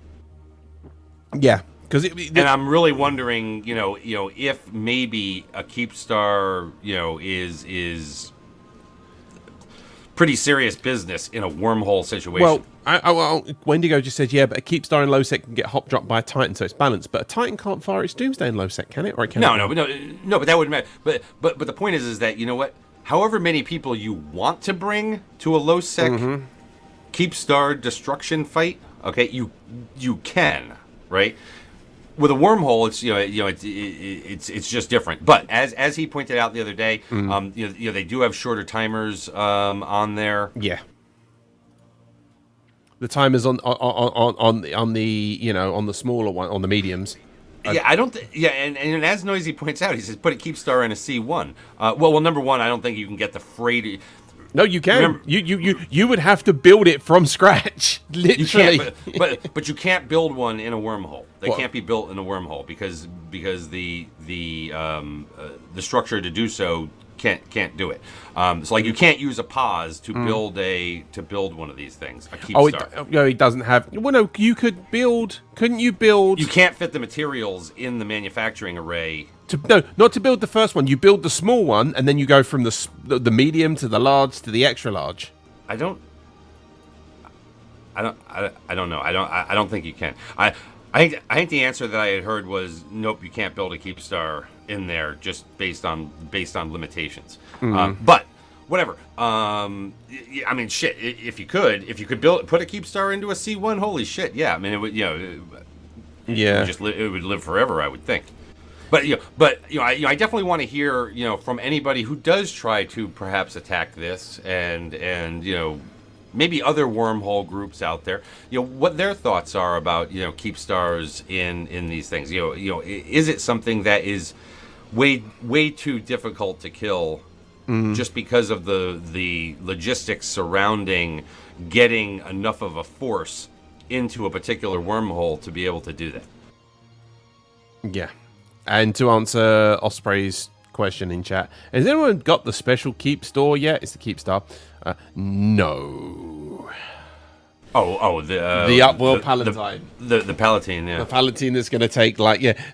Yeah, Because and I'm really wondering, if maybe a Keepstar, is pretty serious business in a wormhole situation. Well, Wendigo just said, yeah, but a Keepstar in low sec can get hop dropped by a Titan, so it's balanced. But a Titan can't fire its Doomsday in low sec, can it? Or it can? No, but that wouldn't matter. But the point is that, you know what? However many people you want to bring to a low sec Keepstar destruction fight, okay, you can, right? With a wormhole, it's just different. But as he pointed out the other day, they do have shorter timers on there. Yeah. The timers on the smaller one, on the mediums. Yeah, I don't. And as Noisy points out, he says put a Keepstar in a C1. Well, number one, I don't think you can get the freight. No, you can. You would have to build it from scratch, literally. You can't, but you can't build one in a wormhole. They can't be built in a wormhole because the structure to do so can't do it. So like you can't use a pause to build one of these things. A Keepstar. It doesn't have. Well, no, you could build. Couldn't you build? You can't fit the materials in the manufacturing array. Not to build the first one. You build the small one, and then you go from the medium to the large to the extra large. I don't know. I don't think you can. I think the answer that I had heard was nope. You can't build a Keepstar in there just based on limitations. But whatever. I mean, shit. If you could put a Keepstar into a C1, holy shit. Yeah. I mean, it would. It would live forever. I would think. But I definitely want to hear from anybody who does try to perhaps attack this and maybe other wormhole groups out there, what their thoughts are about Keepstars in these things. Is it something that is way too difficult to kill just because of the logistics surrounding getting enough of a force into a particular wormhole to be able to do that? Yeah. And to answer Osprey's question in chat, has anyone got the special Keepstar yet? It's the Keepstar. No. The Upworld Palatine. The Palatine, yeah. The Palatine is going to take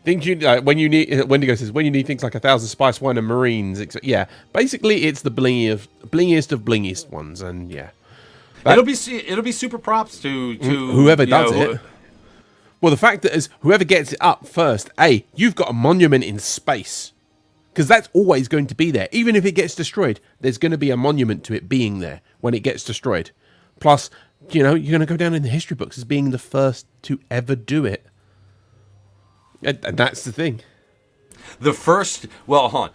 things you when you need. Wendigo says when you need things like 1,000 spice wine and marines. Yeah, basically it's the blingiest of blingiest ones, and yeah, it'll be super props to whoever does it. Well, the fact that is whoever gets it up first, you've got a monument in space. Because that's always going to be there. Even if it gets destroyed, there's going to be a monument to it being there when it gets destroyed. Plus, you're going to go down in the history books as being the first to ever do it. And that's the thing. The first, hold on.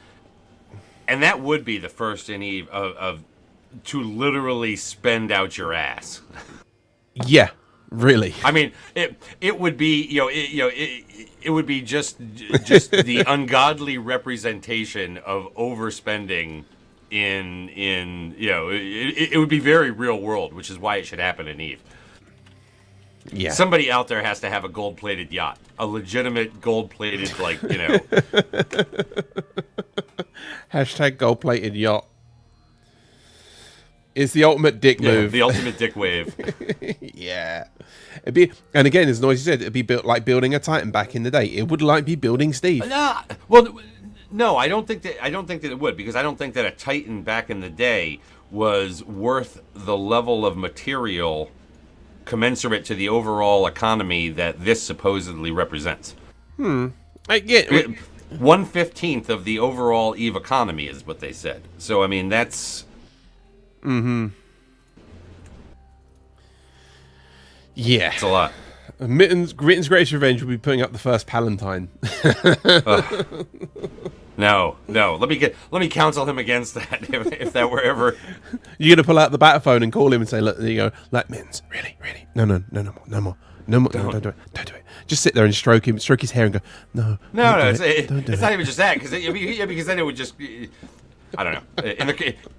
And that would be the first in Eve of to literally spend out your ass. Yeah. Really? I mean, it would be it would be just the ungodly representation of overspending in it would be very real world, which is why it should happen in Eve. Yeah. Somebody out there has to have a gold-plated yacht, a legitimate gold-plated Hashtag gold-plated yacht. It's the ultimate dick move. The ultimate dick wave. Yeah. And again, as Noisy said, it'd be built like building a Titan back in the day. It would be building Steve. No, I don't think that it would, because I don't think that a Titan back in the day was worth the level of material commensurate to the overall economy that this supposedly represents. I get 1/15 of the overall Eve economy is what they said. So I mean that's. Yeah. It's a lot. Mitten's Greatest Revenge will be putting up the first Palatine. No. Let me counsel him against that. If that were ever, you're gonna pull out the Bataphone and call him and say, "Look, there you go, Mittens, really, no more, don't do it. Just sit there and stroke his hair and go, no. It's not even just that, because then it would just. I don't know.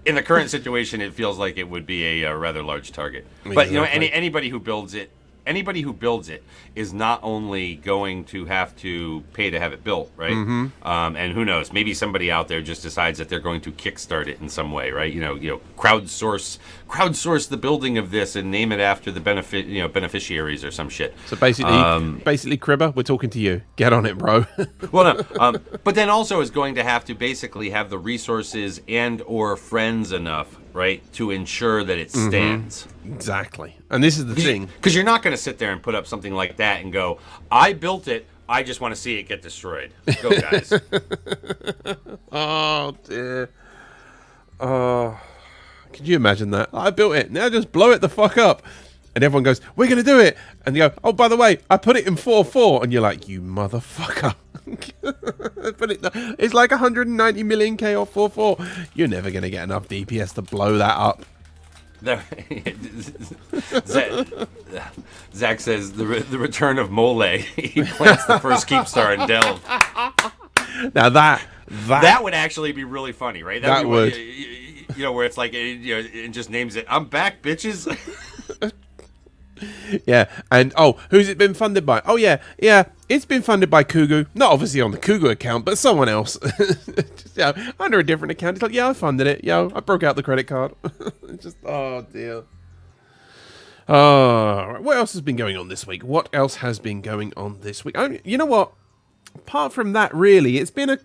In the current situation, it feels like it would be a rather large target. But exactly. Anybody who builds it anybody who builds it is not only going to have to pay to have it built, right? And who knows, maybe somebody out there just decides that they're going to kickstart it in some way, right? Crowdsource the building of this and name it after the beneficiaries or some shit. So basically, Cribber, we're talking to you. Get on it, bro. Well, no, but then also is going to have to basically have the resources and or friends enough, right, to ensure that it stands. Exactly. And this is the thing. Because you're not going to sit there and put up something like that and go, I built it, I just want to see it get destroyed. Go, guys. Oh, dear. Oh, could you imagine that? I built it, now just blow it the fuck up. And everyone goes, we're going to do it. And you go, oh, by the way, I put it in 4.4. And you're like, you motherfucker. It's like 190 million K or 4.4. You're never going to get enough DPS to blow that up. Zach says the return of Mole. He plants the first Keepstar in Delve. Now that would actually be really funny, right? That would. Where it's like, it just names it, I'm back, bitches. Yeah, and who's it been funded by? Oh yeah, it's been funded by Kugu. Not obviously on the Kugu account, but someone else. Just, under a different account. It's like, I funded it. I broke out the credit card. Just, oh dear. What else has been going on this week? What else has been going on this week? You know what? Apart from that, really, it's been a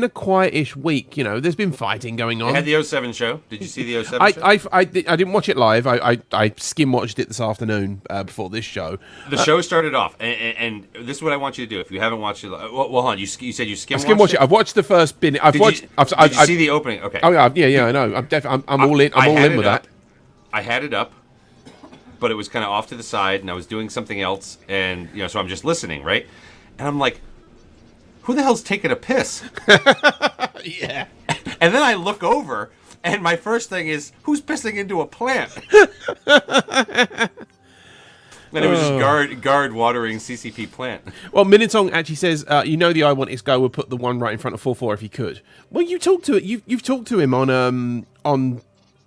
quietish week. There's been fighting going on. You had the 07 show. Did you see the 07 show? I didn't watch it live. I skim watched it this afternoon before this show. The show started off, and this is what I want you to do. If you haven't watched it, well, hold on. You said you skim watched it? I've watched the first bit. Did you see the opening? Okay. Oh yeah, I know. I'm all in. I'm all in with that. I had it up, but it was kind of off to the side, and I was doing something else, and so I'm just listening, right? And I'm like, who the hell's taking a piss? Yeah. And then I look over, and my first thing is, who's pissing into a plant? And it was just guard watering CCP plant. Well, Minitong actually says, the I Want Is Go would put the one right in front of 4.4 if he could. Well, you talked to it. You've talked to him on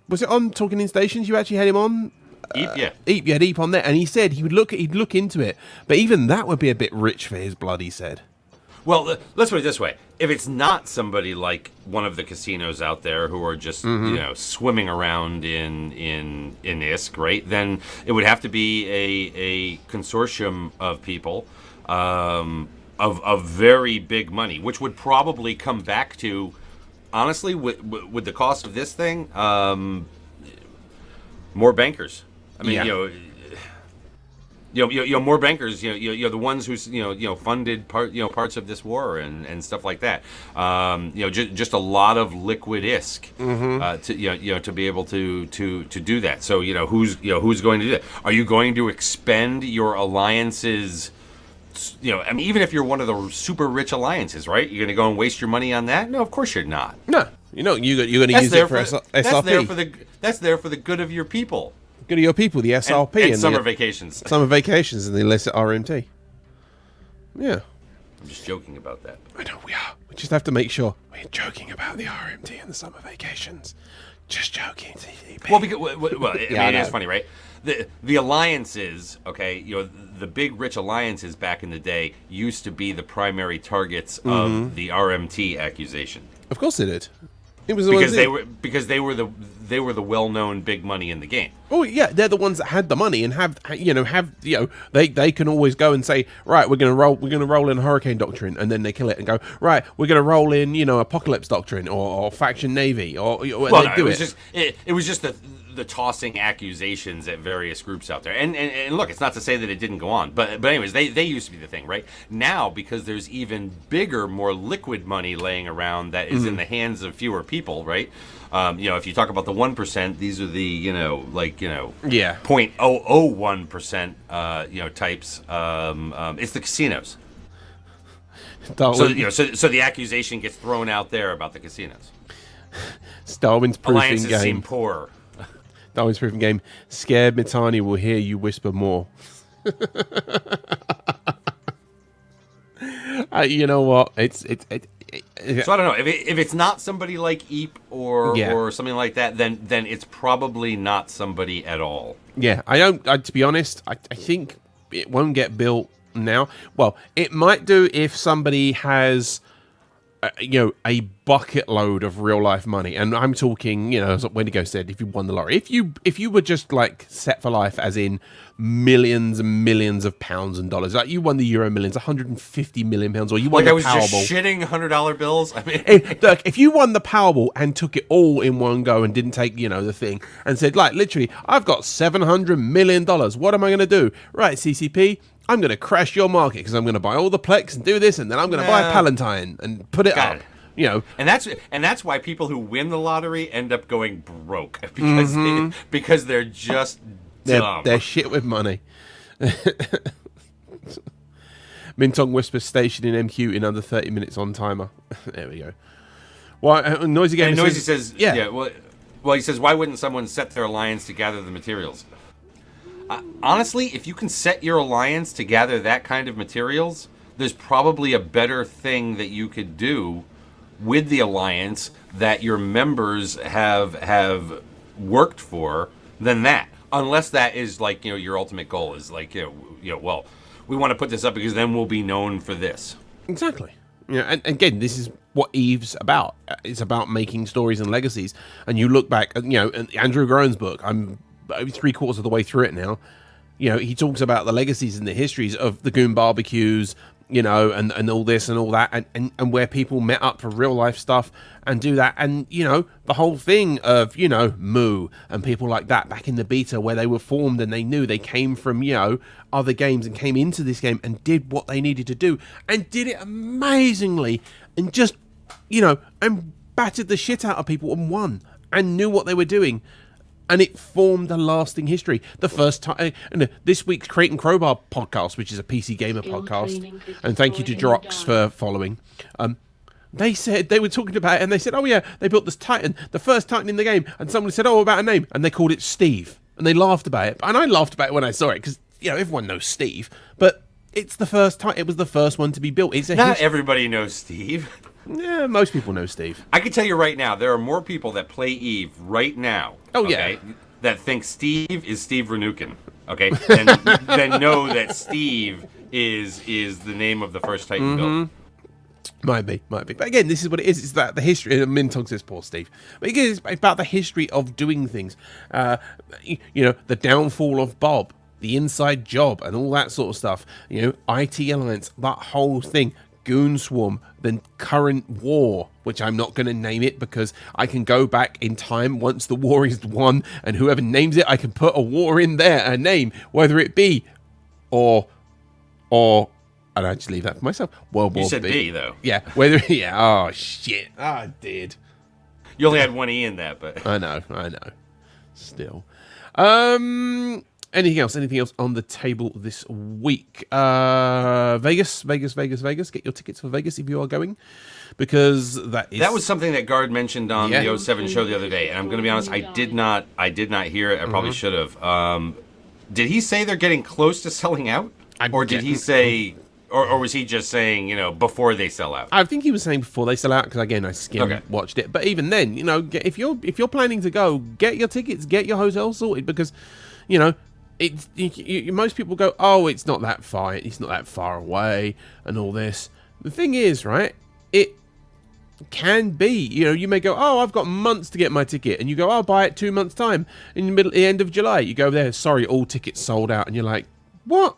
was it on Talking in Stations? You actually had him on. Eep, yeah. You had Eep on there, and he said he'd look into it, but even that would be a bit rich for his blood. He said. Well, let's put it this way: if it's not somebody like one of the casinos out there who are just swimming around in ISK, right? Then it would have to be a consortium of people of very big money, which would probably come back to, honestly, with the cost of this thing, more bankers. I mean, more bankers. The ones who's funded parts of this war and stuff like that. Just a lot of liquid ISK to be able to do that. So who's going to do that? Are you going to expend your alliances? Even if you're one of the super rich alliances, right? You're going to go and waste your money on that? No, of course you're not. No, you're going to use it for SRP. That's there for the good of your people. Good of your people, the SRP. And summer vacations. Summer vacations and the illicit RMT. Yeah. I'm just joking about that. I know we are. We just have to make sure we're joking about the RMT and the summer vacations. Just joking. Well, it is funny, right? The alliances, okay, the big rich alliances back in the day used to be the primary targets of the RMT accusation. Of course they did. It was because they were the well-known big money in the game. Oh yeah, they're the ones that had the money and they can always go and say, right, we're gonna roll in Hurricane Doctrine, and then they kill it and go, right, we're gonna roll in Apocalypse Doctrine or Faction Navy or it was just the tossing accusations at various groups out there. And look, it's not to say that it didn't go on, but anyways, they used to be the thing, right? Now, because there's even bigger, more liquid money laying around that is in the hands of fewer people, right? If you talk about the 1%, these are the 0.001% types. It's the casinos. So the accusation gets thrown out there about the casinos. Darwin's proofing alliances game. Seem poor. Darwin's proofing game. Scared Mitani will hear you whisper more. You know what? So I don't know if it's not somebody like Eep Yeah. or something like that, then it's probably not somebody at all. Yeah, I don't. To be honest, I think it won't get built now. Well, it might do if somebody has, a bucket load of real life money, and I'm talking, as Wendigo said, if you won the lottery, if you were just like set for life, as in millions and millions of pounds and dollars, like you won the Euro Millions, 150 million pounds, or you won Like the I was Powerball. just shitting $100 bills. I mean, Look, if you won the Powerball and took it all in one go and didn't take, the thing, and said, like, literally, I've got $700 million. What am I going to do? Right, CCP, I'm going to crash your market because I'm going to buy all the Plex and do this, and then I'm going to buy Palatine and put it Got up. it. And that's why people who win the lottery end up going broke because they're just dumb. They're shit with money. Mintong whispers station in MQ in under 30 minutes on timer. There we go. Well, Noisy Gamer And Noisy says, yeah. Well, he says, why wouldn't someone set their alliance to gather the materials? Honestly, if you can set your alliance to gather that kind of materials, there's probably a better thing that you could do with the alliance that your members have worked for than that. Unless that is like, your ultimate goal is like, well, we want to put this up because then we'll be known for this. Exactly. And again, this is what Eve's about. It's about making stories and legacies. And you look back, Andrew Groen's book, I'm 3/4 of the way through it now. He talks about the legacies and the histories of the Goon barbecues, and all this and all that, and where people met up for real life stuff and do that. And, the whole thing of, Moo and people like that back in the beta where they were formed and they knew they came from, other games and came into this game and did what they needed to do and did it amazingly and just, and battered the shit out of people and won and knew what they were doing. And it formed a lasting history. The first time, this week's Crate and Crowbar podcast, which is a PC Gamer podcast, and thank you to Drox for following. They said, they were talking about it, and they said, oh yeah, they built this Titan, the first Titan in the game, and someone said, oh, about a name, and they called it Steve, and they laughed about it. And I laughed about it when I saw it, because, everyone knows Steve, but it's the first time, it was the first one to be built. It's Not everybody knows Steve. Yeah, most people know Steve. I can tell you right now, there are more people that play Eve right now. Oh, yeah. That think Steve is Steve Renukin. Okay, than know that Steve is the name of the first Titan build. Might be. But again, this is what it is. It's that the history. Mintong says, "Poor Steve." But again, it's about the history of doing things. The downfall of Bob, the inside job, and all that sort of stuff. IT Alliance, that whole thing. Goon Swarm, the current war, which I'm not going to name it because I can go back in time once the war is won, and whoever names it, I can put a war in there, a name, whether it be or and I just leave that for myself. World War You said B though. Yeah, whether oh shit, I did. You only had one E in that, but I know. Still, Anything else on the table this week? Vegas. Get your tickets for Vegas if you are going, because that was something that Guard mentioned on the 07 show the other day. And I'm going to be honest, I did not hear it. I probably should have. Did he say they're getting close to selling out, or did he say, or was he just saying, before they sell out? I think he was saying before they sell out, because again, I watched it. But even then, if you're planning to go, get your tickets, get your hotel sorted, because most people go, oh, it's not that far away and all this. The thing is, right, it can be, you may go, oh, I've got months to get my ticket, and you go, I'll buy it 2 months time in the end of July. You go there, sorry, all tickets sold out, and you're like, what,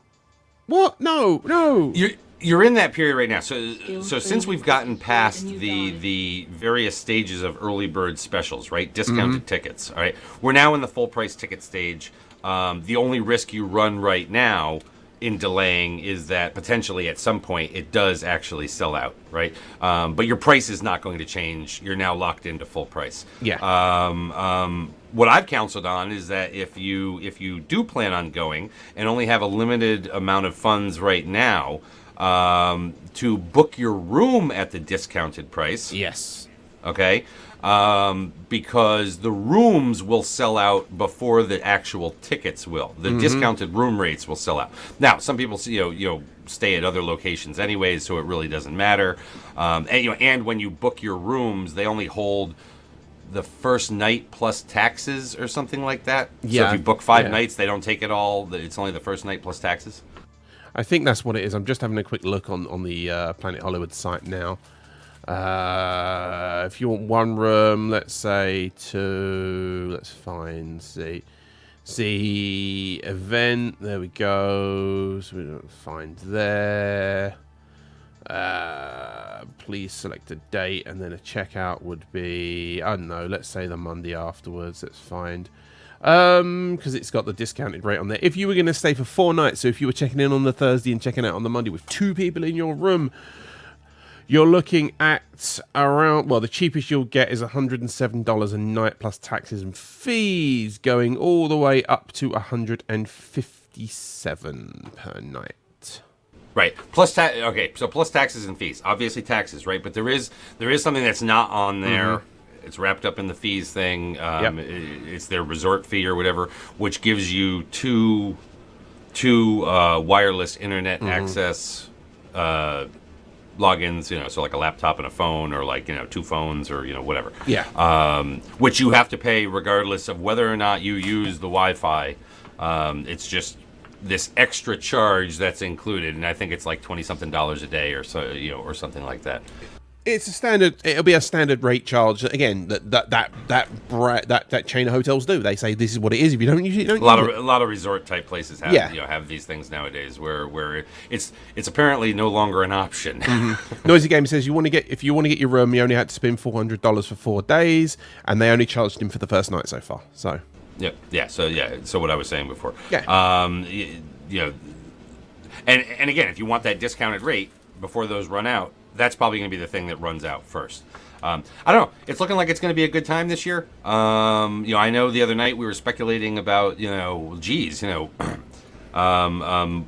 no. You're in that period right now. So since we've gotten past the various stages of early bird specials, right, discounted tickets, all right, we're now in the full price ticket stage. The only risk you run right now in delaying is that potentially at some point it does actually sell out, right? But your price is not going to change. You're now locked into full price. Yeah. What I've counseled on is that if you do plan on going and only have a limited amount of funds right now, to book your room at the discounted price. Yes. okay? Because the rooms will sell out before the actual tickets will. The discounted room rates will sell out. Now, some people stay at other locations anyways, so it really doesn't matter. And when you book your rooms, they only hold the first night plus taxes or something like that. Yeah. So if you book 5 nights, they don't take it all. It's only the first night plus taxes. I think that's what it is. I'm just having a quick look on the Planet Hollywood site now. If you want one room, let's say let's find the event. There we go. So we don't find there. Please select a date, and then a checkout would be, I don't know, let's say the Monday afterwards. Let's find, because it's got the discounted rate on there. If you were going to stay for 4 nights, so if you were checking in on the Thursday and checking out on the Monday with 2 people in your room, you're looking at around, well, the cheapest you'll get is $107 a night plus taxes and fees, going all the way up to $157 per night. Right. Okay, so plus taxes and fees. Obviously taxes, right? But there is something that's not on there. It's wrapped up in the fees thing. It's their resort fee or whatever, which gives you two wireless internet access logins, so like a laptop and a phone, or like 2 phones, or whatever. Yeah. Which you have to pay regardless of whether or not you use the Wi-Fi. It's just this extra charge that's included, and I think it's like $20-something a day, or so, or something like that. It's a standard. It'll be a standard rate charge. Again, that chain of hotels do. They say this is what it is. If you don't use it, you don't use it. A lot of resort type places have have these things nowadays, where it's apparently no longer an option. Noisy Gamer says if you want to get your room, you only had to spend $400 for 4 days, and they only charged him for the first night so far. So. Yeah. So what I was saying before. Yeah. And again, if you want that discounted rate before those run out, that's probably going to be the thing that runs out first. I don't know. It's looking like it's going to be a good time this year. I know the other night we were speculating about,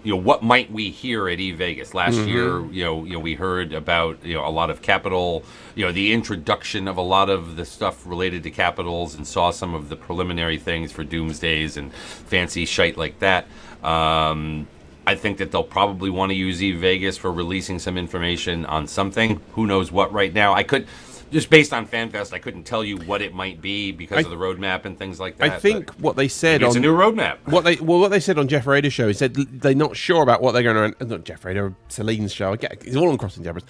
what might we hear at E-Vegas? Last year, we heard about, a lot of capital, the introduction of a lot of the stuff related to capitals, and saw some of the preliminary things for Doomsdays and fancy shite like that. I think that they'll probably want to use E-Vegas for releasing some information on something. Who knows what right now? Just based on FanFest, I couldn't tell you what it might be because of the roadmap and things like that. I think what they said it's a new roadmap. What they said on Jeff Rader's show, he said they're not sure about what they're going to. Not Jeff Rader, Celine's show. It's all on Crossing Jeffers.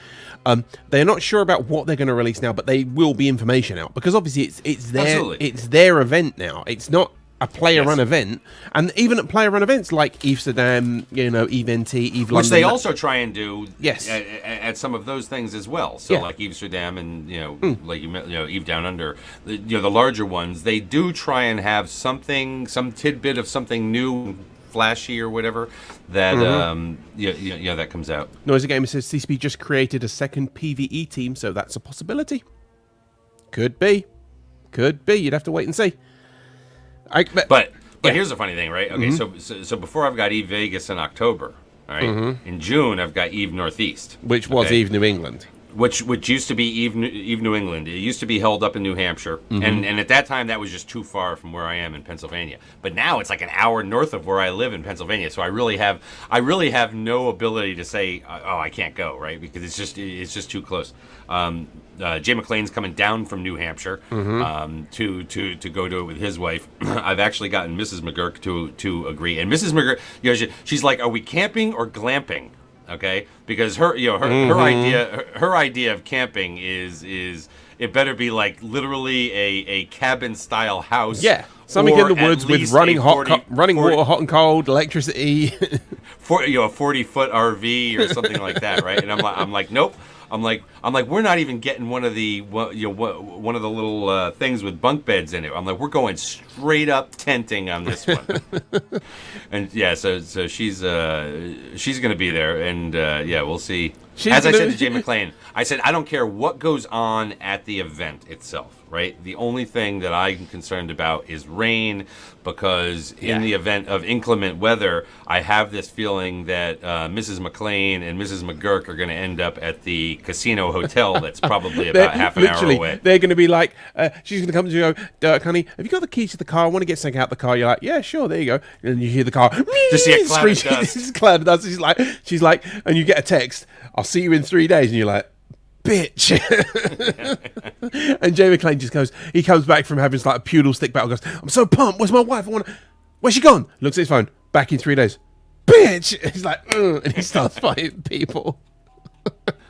They're not sure about what they're going to release now, but they will be information out, because obviously it's their event now. It's not a player-run event, and even at player-run events like Amsterdam, Event, Eve London, which they also try and do, yes, at some of those things as well. So like Amsterdam and like Eve Down Under, the larger ones, they do try and have some tidbit of something new, flashy or whatever that that comes out. Noisy Gamer says CCP just created a second PvE team, so that's a possibility. Could be. You'd have to wait and see. But here's the funny thing, right? Okay, so before I've got Eve Vegas in October, all right? In June I've got Eve Northeast, which was Eve New England, which used to be Eve New England. It used to be held up in New Hampshire, and at that time that was just too far from where I am in Pennsylvania. But now it's like an hour north of where I live in Pennsylvania, so I really have no ability to say, oh, I can't go, right? Because it's just too close. Jay McLean's coming down from New Hampshire to go to it with his wife. I've actually gotten Mrs. McGurk to agree, and Mrs. McGurk, she's like, "Are we camping or glamping?" Okay, because her idea of camping is it better be like literally a cabin style house. Yeah, something in the woods with running water, hot and cold, electricity. A 40-foot RV or something like that, right? And I'm like, nope. I'm like, we're not even getting one of the little things with bunk beds in it. I'm like, we're going straight up tenting on this one. And so she's going to be there, and we'll see. As I said to Jay McClain, I said, I don't care what goes on at the event itself, right? The only thing that I'm concerned about is rain, because in the event of inclement weather, I have this feeling that Mrs. McClain and Mrs. McGurk are going to end up at the casino hotel that's probably about half an hour away. They're going to be like, she's going to come to you and go, Dirk, honey, have you got the keys to the car? I want to get something out the car. You're like, yeah, sure, there you go. And you hear the car. Just see a cloud of dust. It's a cloud of dust. She's like, and you get a text, I'll see you in 3 days. And you're like, bitch. And Jay McClain just goes, he comes back from having like a Pudel stick battle, goes, I'm so pumped, where's my wife? Where's she gone? Looks at his phone, back in 3 days. Bitch. He's like, ugh, and he starts fighting people.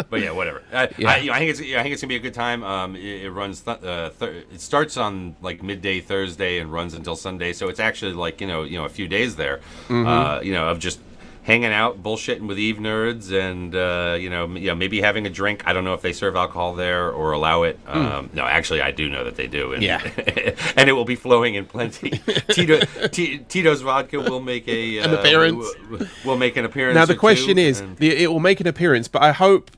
But yeah, whatever. I think it's gonna be a good time. It runs. It starts on like midday Thursday and runs until Sunday. So it's actually like a few days there. Of just hanging out, bullshitting with Eve nerds, and maybe having a drink. I don't know if they serve alcohol there or allow it. No, actually, I do know that they do. And, and it will be flowing in plenty. Tito's Vodka will make an appearance. Will make an appearance. Now the question is, it will make an appearance, but I hope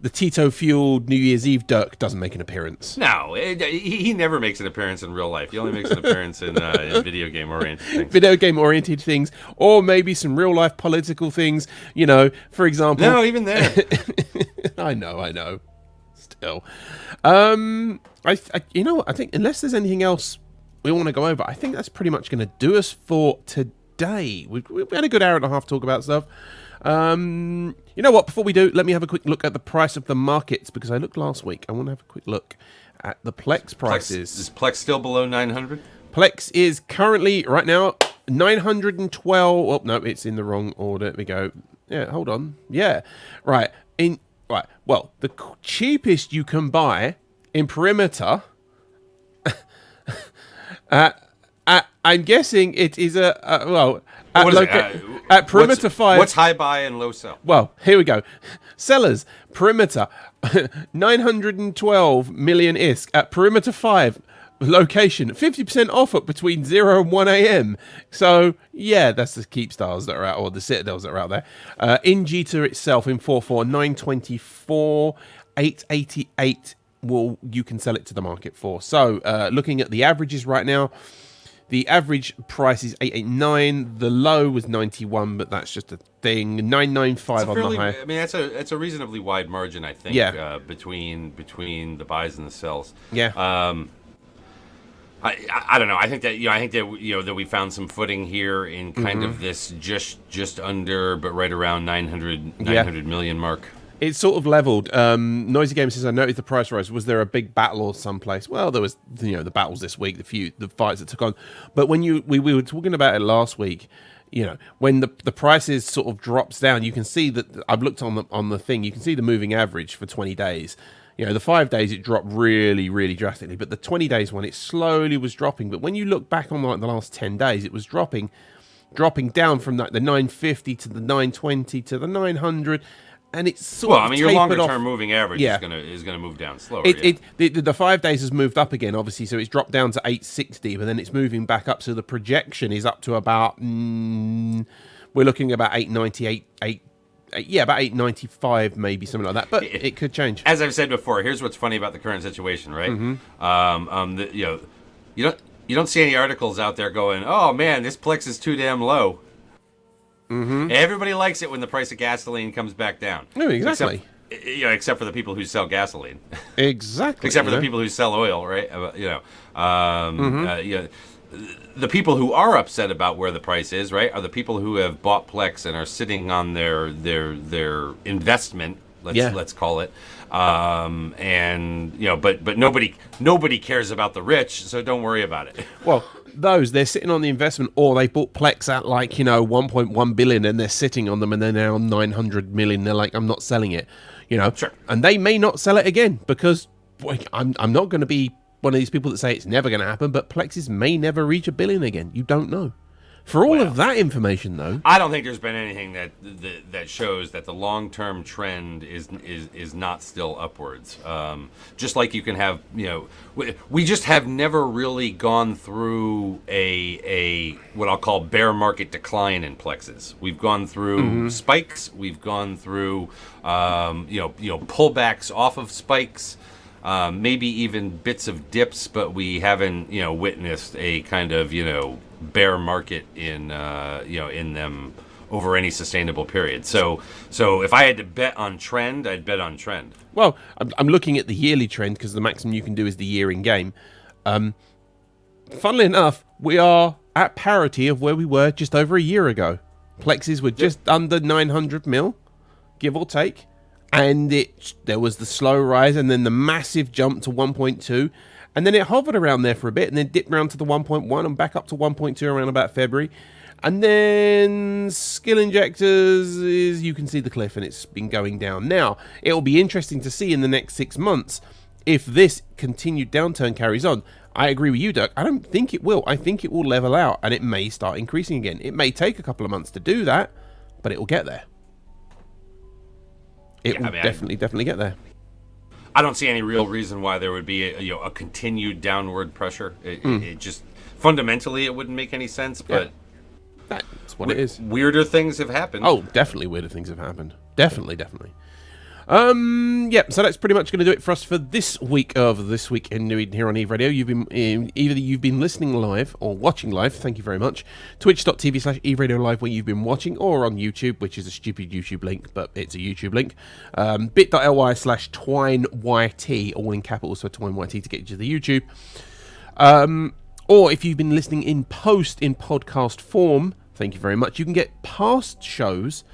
the Tito-fueled New Year's Eve Dirk doesn't make an appearance. No, he never makes an appearance in real life. He only makes an appearance in video game-oriented things. Video game-oriented things, or maybe some real-life political things. For example. No, even there. I know. Still, I think unless there's anything else we want to go over, I think that's pretty much going to do us for today. We had a good hour and a half to talk about stuff. You know what? Before we do, let me have a quick look at the price of the markets, because I looked last week. I want to have a quick look at the Plex prices. Is Plex still below 900? Plex is currently, right now, 912. Oh, no, it's in the wrong order. There we go. Yeah, hold on. Yeah. Right. Well, the cheapest you can buy in Perimeter, I'm guessing it is at Perimeter 5. What's high buy and low sell? Well, here we go. Sellers, Perimeter, 912 million ISK. At Perimeter 5, location, 50% off at between 0 and 1 a.m. So, yeah, that's the Keepstars that are out, or the Citadels that are out there. In Jita itself, in 4.4, 924, 888 you can sell it to the market for. So, looking at the averages right now, the average price is 889. The low was 91, but that's just a thing. 995 on the high. I mean, that's a reasonably wide margin, I think. Yeah. Between the buys and the sells. Yeah. I don't know. I think that we found some footing here in kind of this just under, but right around 900 million mark. It's sort of leveled. Noisy Gamer says, I noticed the price rise. Was there a big battle or someplace? Well, there was, the battles this week, the fights that took on. But when we were talking about it last week, when the prices sort of drops down, you can see that I've looked on the thing. You can see the moving average for 20 days. The 5 days it dropped really, really drastically, but the 20 days one, it slowly was dropping. But when you look back on the last 10 days, it was dropping down from the 950 to the 920 to the 900. And it's sort of your longer term moving average is gonna move down slower. The 5 days has moved up again, obviously, so it's dropped down to 860, but then it's moving back up. So the projection is up to about we're looking about 898, about 895, maybe something like that. But it could change. As I've said before, here's what's funny about the current situation, right? You don't see any articles out there going, "Oh man, this Plex is too damn low." Mm-hmm. Everybody likes it when the price of gasoline comes back down. No, exactly. Except for the people who sell gasoline. Exactly. Except for the people who sell oil, right? The people who are upset about where the price is, right, are the people who have bought Plex and are sitting on their investment. Let's call it. But nobody cares about the rich, so don't worry about it. Well, they're sitting on the investment, or they bought Plex at 1.1 billion and they're sitting on them and they're now 900 million. They're like, I'm not selling it, Sure. And they may not sell it again because I'm not going to be one of these people that say it's never going to happen, but Plexes may never reach 1 billion again. You don't know. For all of that information, though, I don't think there's been anything that shows that the long-term trend is not still upwards. Just like you can have, we just have never really gone through a what I'll call bear market decline in plexes. We've gone through spikes. We've gone through pullbacks off of spikes. Maybe even bits of dips, but we haven't, witnessed a kind of, bear market in them over any sustainable period. So if I had to bet on trend, I'd bet on trend. Well, I'm looking at the yearly trend because the maximum you can do is the year in game. Funnily enough, we are at parity of where we were just over a year ago. Plexes were just under 900 mil, give or take. And there was the slow rise and then the massive jump to 1.2. And then it hovered around there for a bit and then dipped around to the 1.1 and back up to 1.2 around about February. And then skill injectors is, you can see the cliff and it's been going down. Now, it'll be interesting to see in the next 6 months if this continued downturn carries on. I agree with you, Dirk. I don't think it will. I think it will level out and it may start increasing again. It may take a couple of months to do that, but it will get there. It will definitely get there. I don't see any real reason why there would be a continued downward pressure. It just fundamentally it wouldn't make any sense. But that's what it is. Weirder things have happened. Oh, definitely weirder things have happened. Definitely. So that's pretty much going to do it for us for this week of This Week in New Eden here on Eve Radio. Either you've been listening live or watching live, thank you very much. Twitch.tv/Eve Radio Live where you've been watching, or on YouTube, which is a stupid YouTube link, but it's a YouTube link. Bit.ly/TwineYT, all in capitals for TwineYT to get you to the YouTube. Or if you've been listening in podcast form, thank you very much. You can get past shows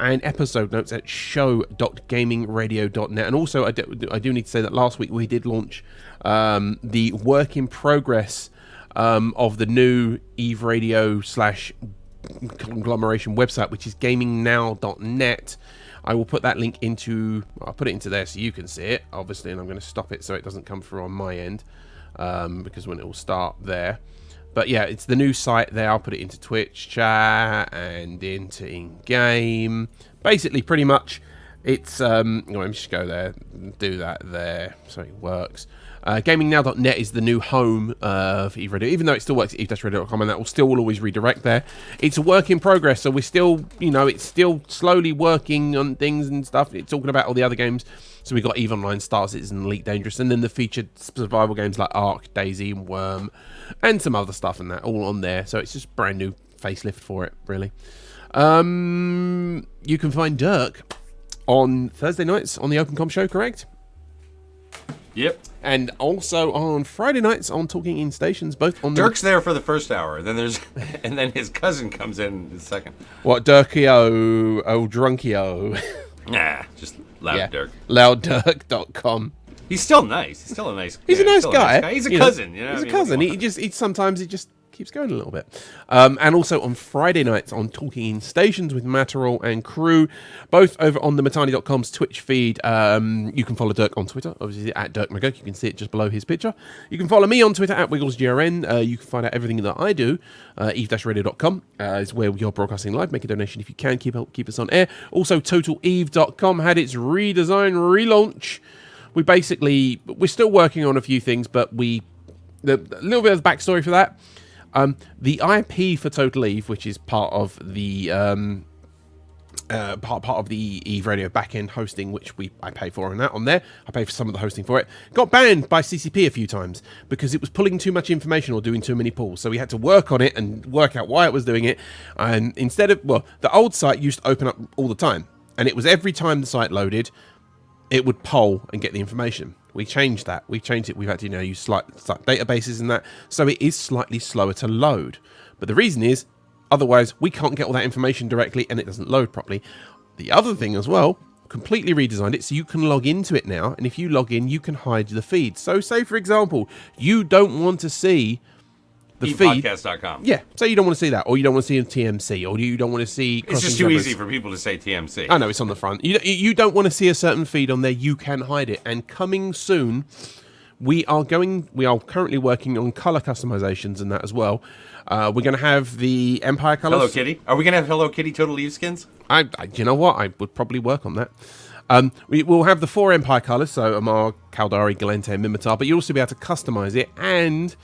and episode notes at show.gamingradio.net. And also, I do need to say that last week we did launch the work in progress of the new Eve Radio /conglomeration website, which is gamingnow.net. I will put that link I'll put it into there so you can see it, obviously, and I'm going to stop it so it doesn't come through on my end, because when it will start there. But yeah, it's the new site there. I'll put it into Twitch chat and into in-game. Basically, pretty much, it's... let me just go there and do that there so it works. GamingNow.net is the new home of Eve Radio, even though it still works at eve-radio.com, and that will always redirect there. It's a work in progress, so we're still, it's still slowly working on things and stuff. It's talking about all the other games. So we got EVE Online, Star Citizen, Elite Dangerous, and then the featured survival games like Ark, Daisy, and Worm, and some other stuff and that, all on there. So it's just brand new facelift for it, really. You can find Dirk on Thursday nights on the OpenCom show, correct? Yep. And also on Friday nights on Talking In Stations, both on Dirk's there for the first hour, and then his cousin comes in the second. What, Dirkio, oh Drunkio? Nah, just Loud Dirk. LoudDirk.com. He's still nice. He's still a nice. He's a nice guy. He's a cousin. He's a cousin. He sometimes keeps going a little bit. And also on Friday nights on Talking In Stations with Matterall and crew, both over on the Matani.com's Twitch feed. You can follow Dirk on Twitter, obviously at Dirk McGurk. You can see it just below his picture. You can follow me on Twitter at WigglesGRN. You can find out everything that I do. Eve-radio.com is where you're broadcasting live. Make a donation if you can. Keep us on air. Also, TotalEve.com had its redesign, relaunch. We're still working on a few things, but a little bit of the backstory for that. The IP for Total Eve, which is part of the part of the Eve Radio backend hosting, which I pay for on there. I pay for some of the hosting for it. Got banned by CCP a few times because it was pulling too much information or doing too many pulls. So we had to work on it and work out why it was doing it. And instead of the old site used to open up all the time, and it was every time the site loaded, it would poll and get the information. We changed that. We've it. We've had to use slight databases and that. So it is slightly slower to load. But the reason is, otherwise, we can't get all that information directly and it doesn't load properly. The other thing as well, completely redesigned it so you can log into it now. And if you log in, you can hide the feed. So say, for example, you don't want to see the feed. Podcast.com. Yeah, so you don't want to see that, or you don't want to see TMC, or you don't want to see... It's just too easy for people to say TMC. I know, it's on the front. You don't want to see a certain feed on there, you can hide it. And coming soon we are currently working on color customizations and that as well. We're going to have the Empire colors. Hello Kitty. Are we going to have Hello Kitty Total Eve skins? You know what? I would probably work on that. We will have the 4 Empire colors, so Amar, Caldari, Galente, and Mimitar, but you'll also be able to customize it, and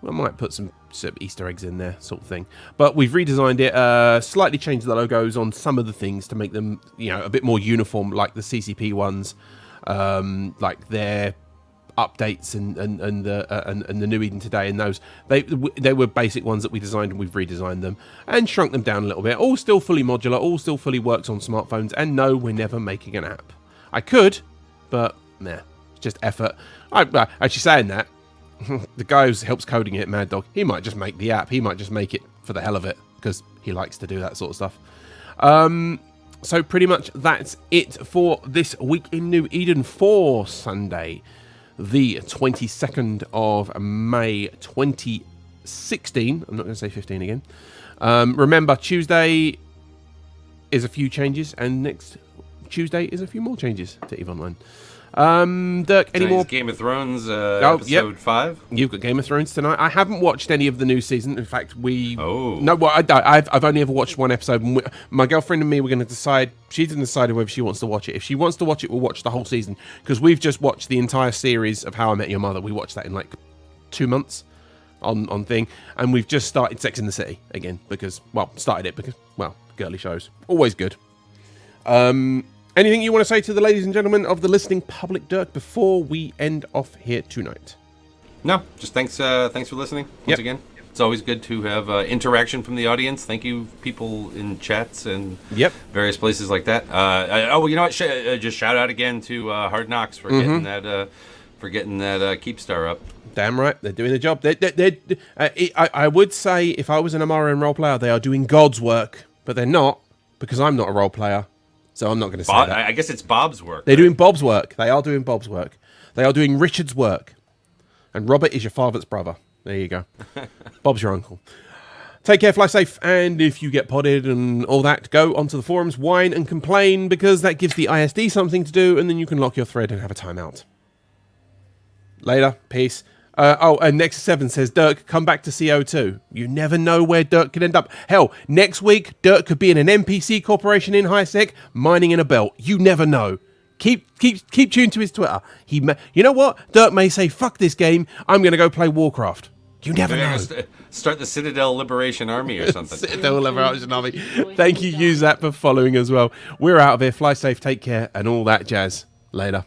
I might put some sort of Easter eggs in there, sort of thing. But we've redesigned it, slightly changed the logos on some of the things to make them, a bit more uniform, like the CCP ones, like their updates and the New Eden today, and those they were basic ones that we designed, and we've redesigned them and shrunk them down a little bit. All still fully modular, all still fully works on smartphones, and no, we're never making an app. I could, but nah, it's just effort. Actually, saying that, the guy who helps coding it, Mad Dog, he might just make the app. He might just make it for the hell of it, because he likes to do that sort of stuff. So pretty much that's it for this week in New Eden for Sunday, the 22nd of May 2016. I'm not going to say 15 again. Remember, Tuesday is a few changes, and next Tuesday is a few more changes to EVE Online. Dirk, any more? Game of Thrones episode 5. You've got Game of Thrones tonight. I haven't watched any of the new season. In fact, I've only ever watched one episode. And my girlfriend and me were going to decide. She's going to decide whether she wants to watch it. If she wants to watch it, we'll watch the whole season, because we've just watched the entire series of How I Met Your Mother. We watched that in like 2 months on thing, and we've just started Sex in the City again because girly shows, always good. Anything you want to say to the ladies and gentlemen of the listening public, Dirk, before we end off here tonight? No, just thanks for listening once again. It's always good to have interaction from the audience. Thank you, people in chats and various places like that. You know what? Just shout out again to Hard Knocks for getting that Keepstar up. Damn right, they're doing the job. I would say if I was an Amarian role player, they are doing God's work, but they're not, because I'm not a role player. So I'm not going to say that. I guess it's Bob's work. They're doing Bob's work. They are doing Bob's work. They are doing Richard's work. And Robert is your father's brother. There you go. Bob's your uncle. Take care, fly safe, and if you get potted and all that, go onto the forums, whine and complain, because that gives the ISD something to do, and then you can lock your thread and have a timeout. Later. Peace. And Nexus 7 says, Dirk, come back to CO2. You never know where Dirk could end up. Hell, next week, Dirk could be in an NPC corporation in HiSec, mining in a belt. You never know. Keep tuned to his Twitter. You know what? Dirk may say, fuck this game, I'm going to go play Warcraft. You never know. Start the Citadel Liberation Army or something. Citadel Liberation Army. Thank you, use that for following as well. We're out of here. Fly safe, take care, and all that jazz. Later.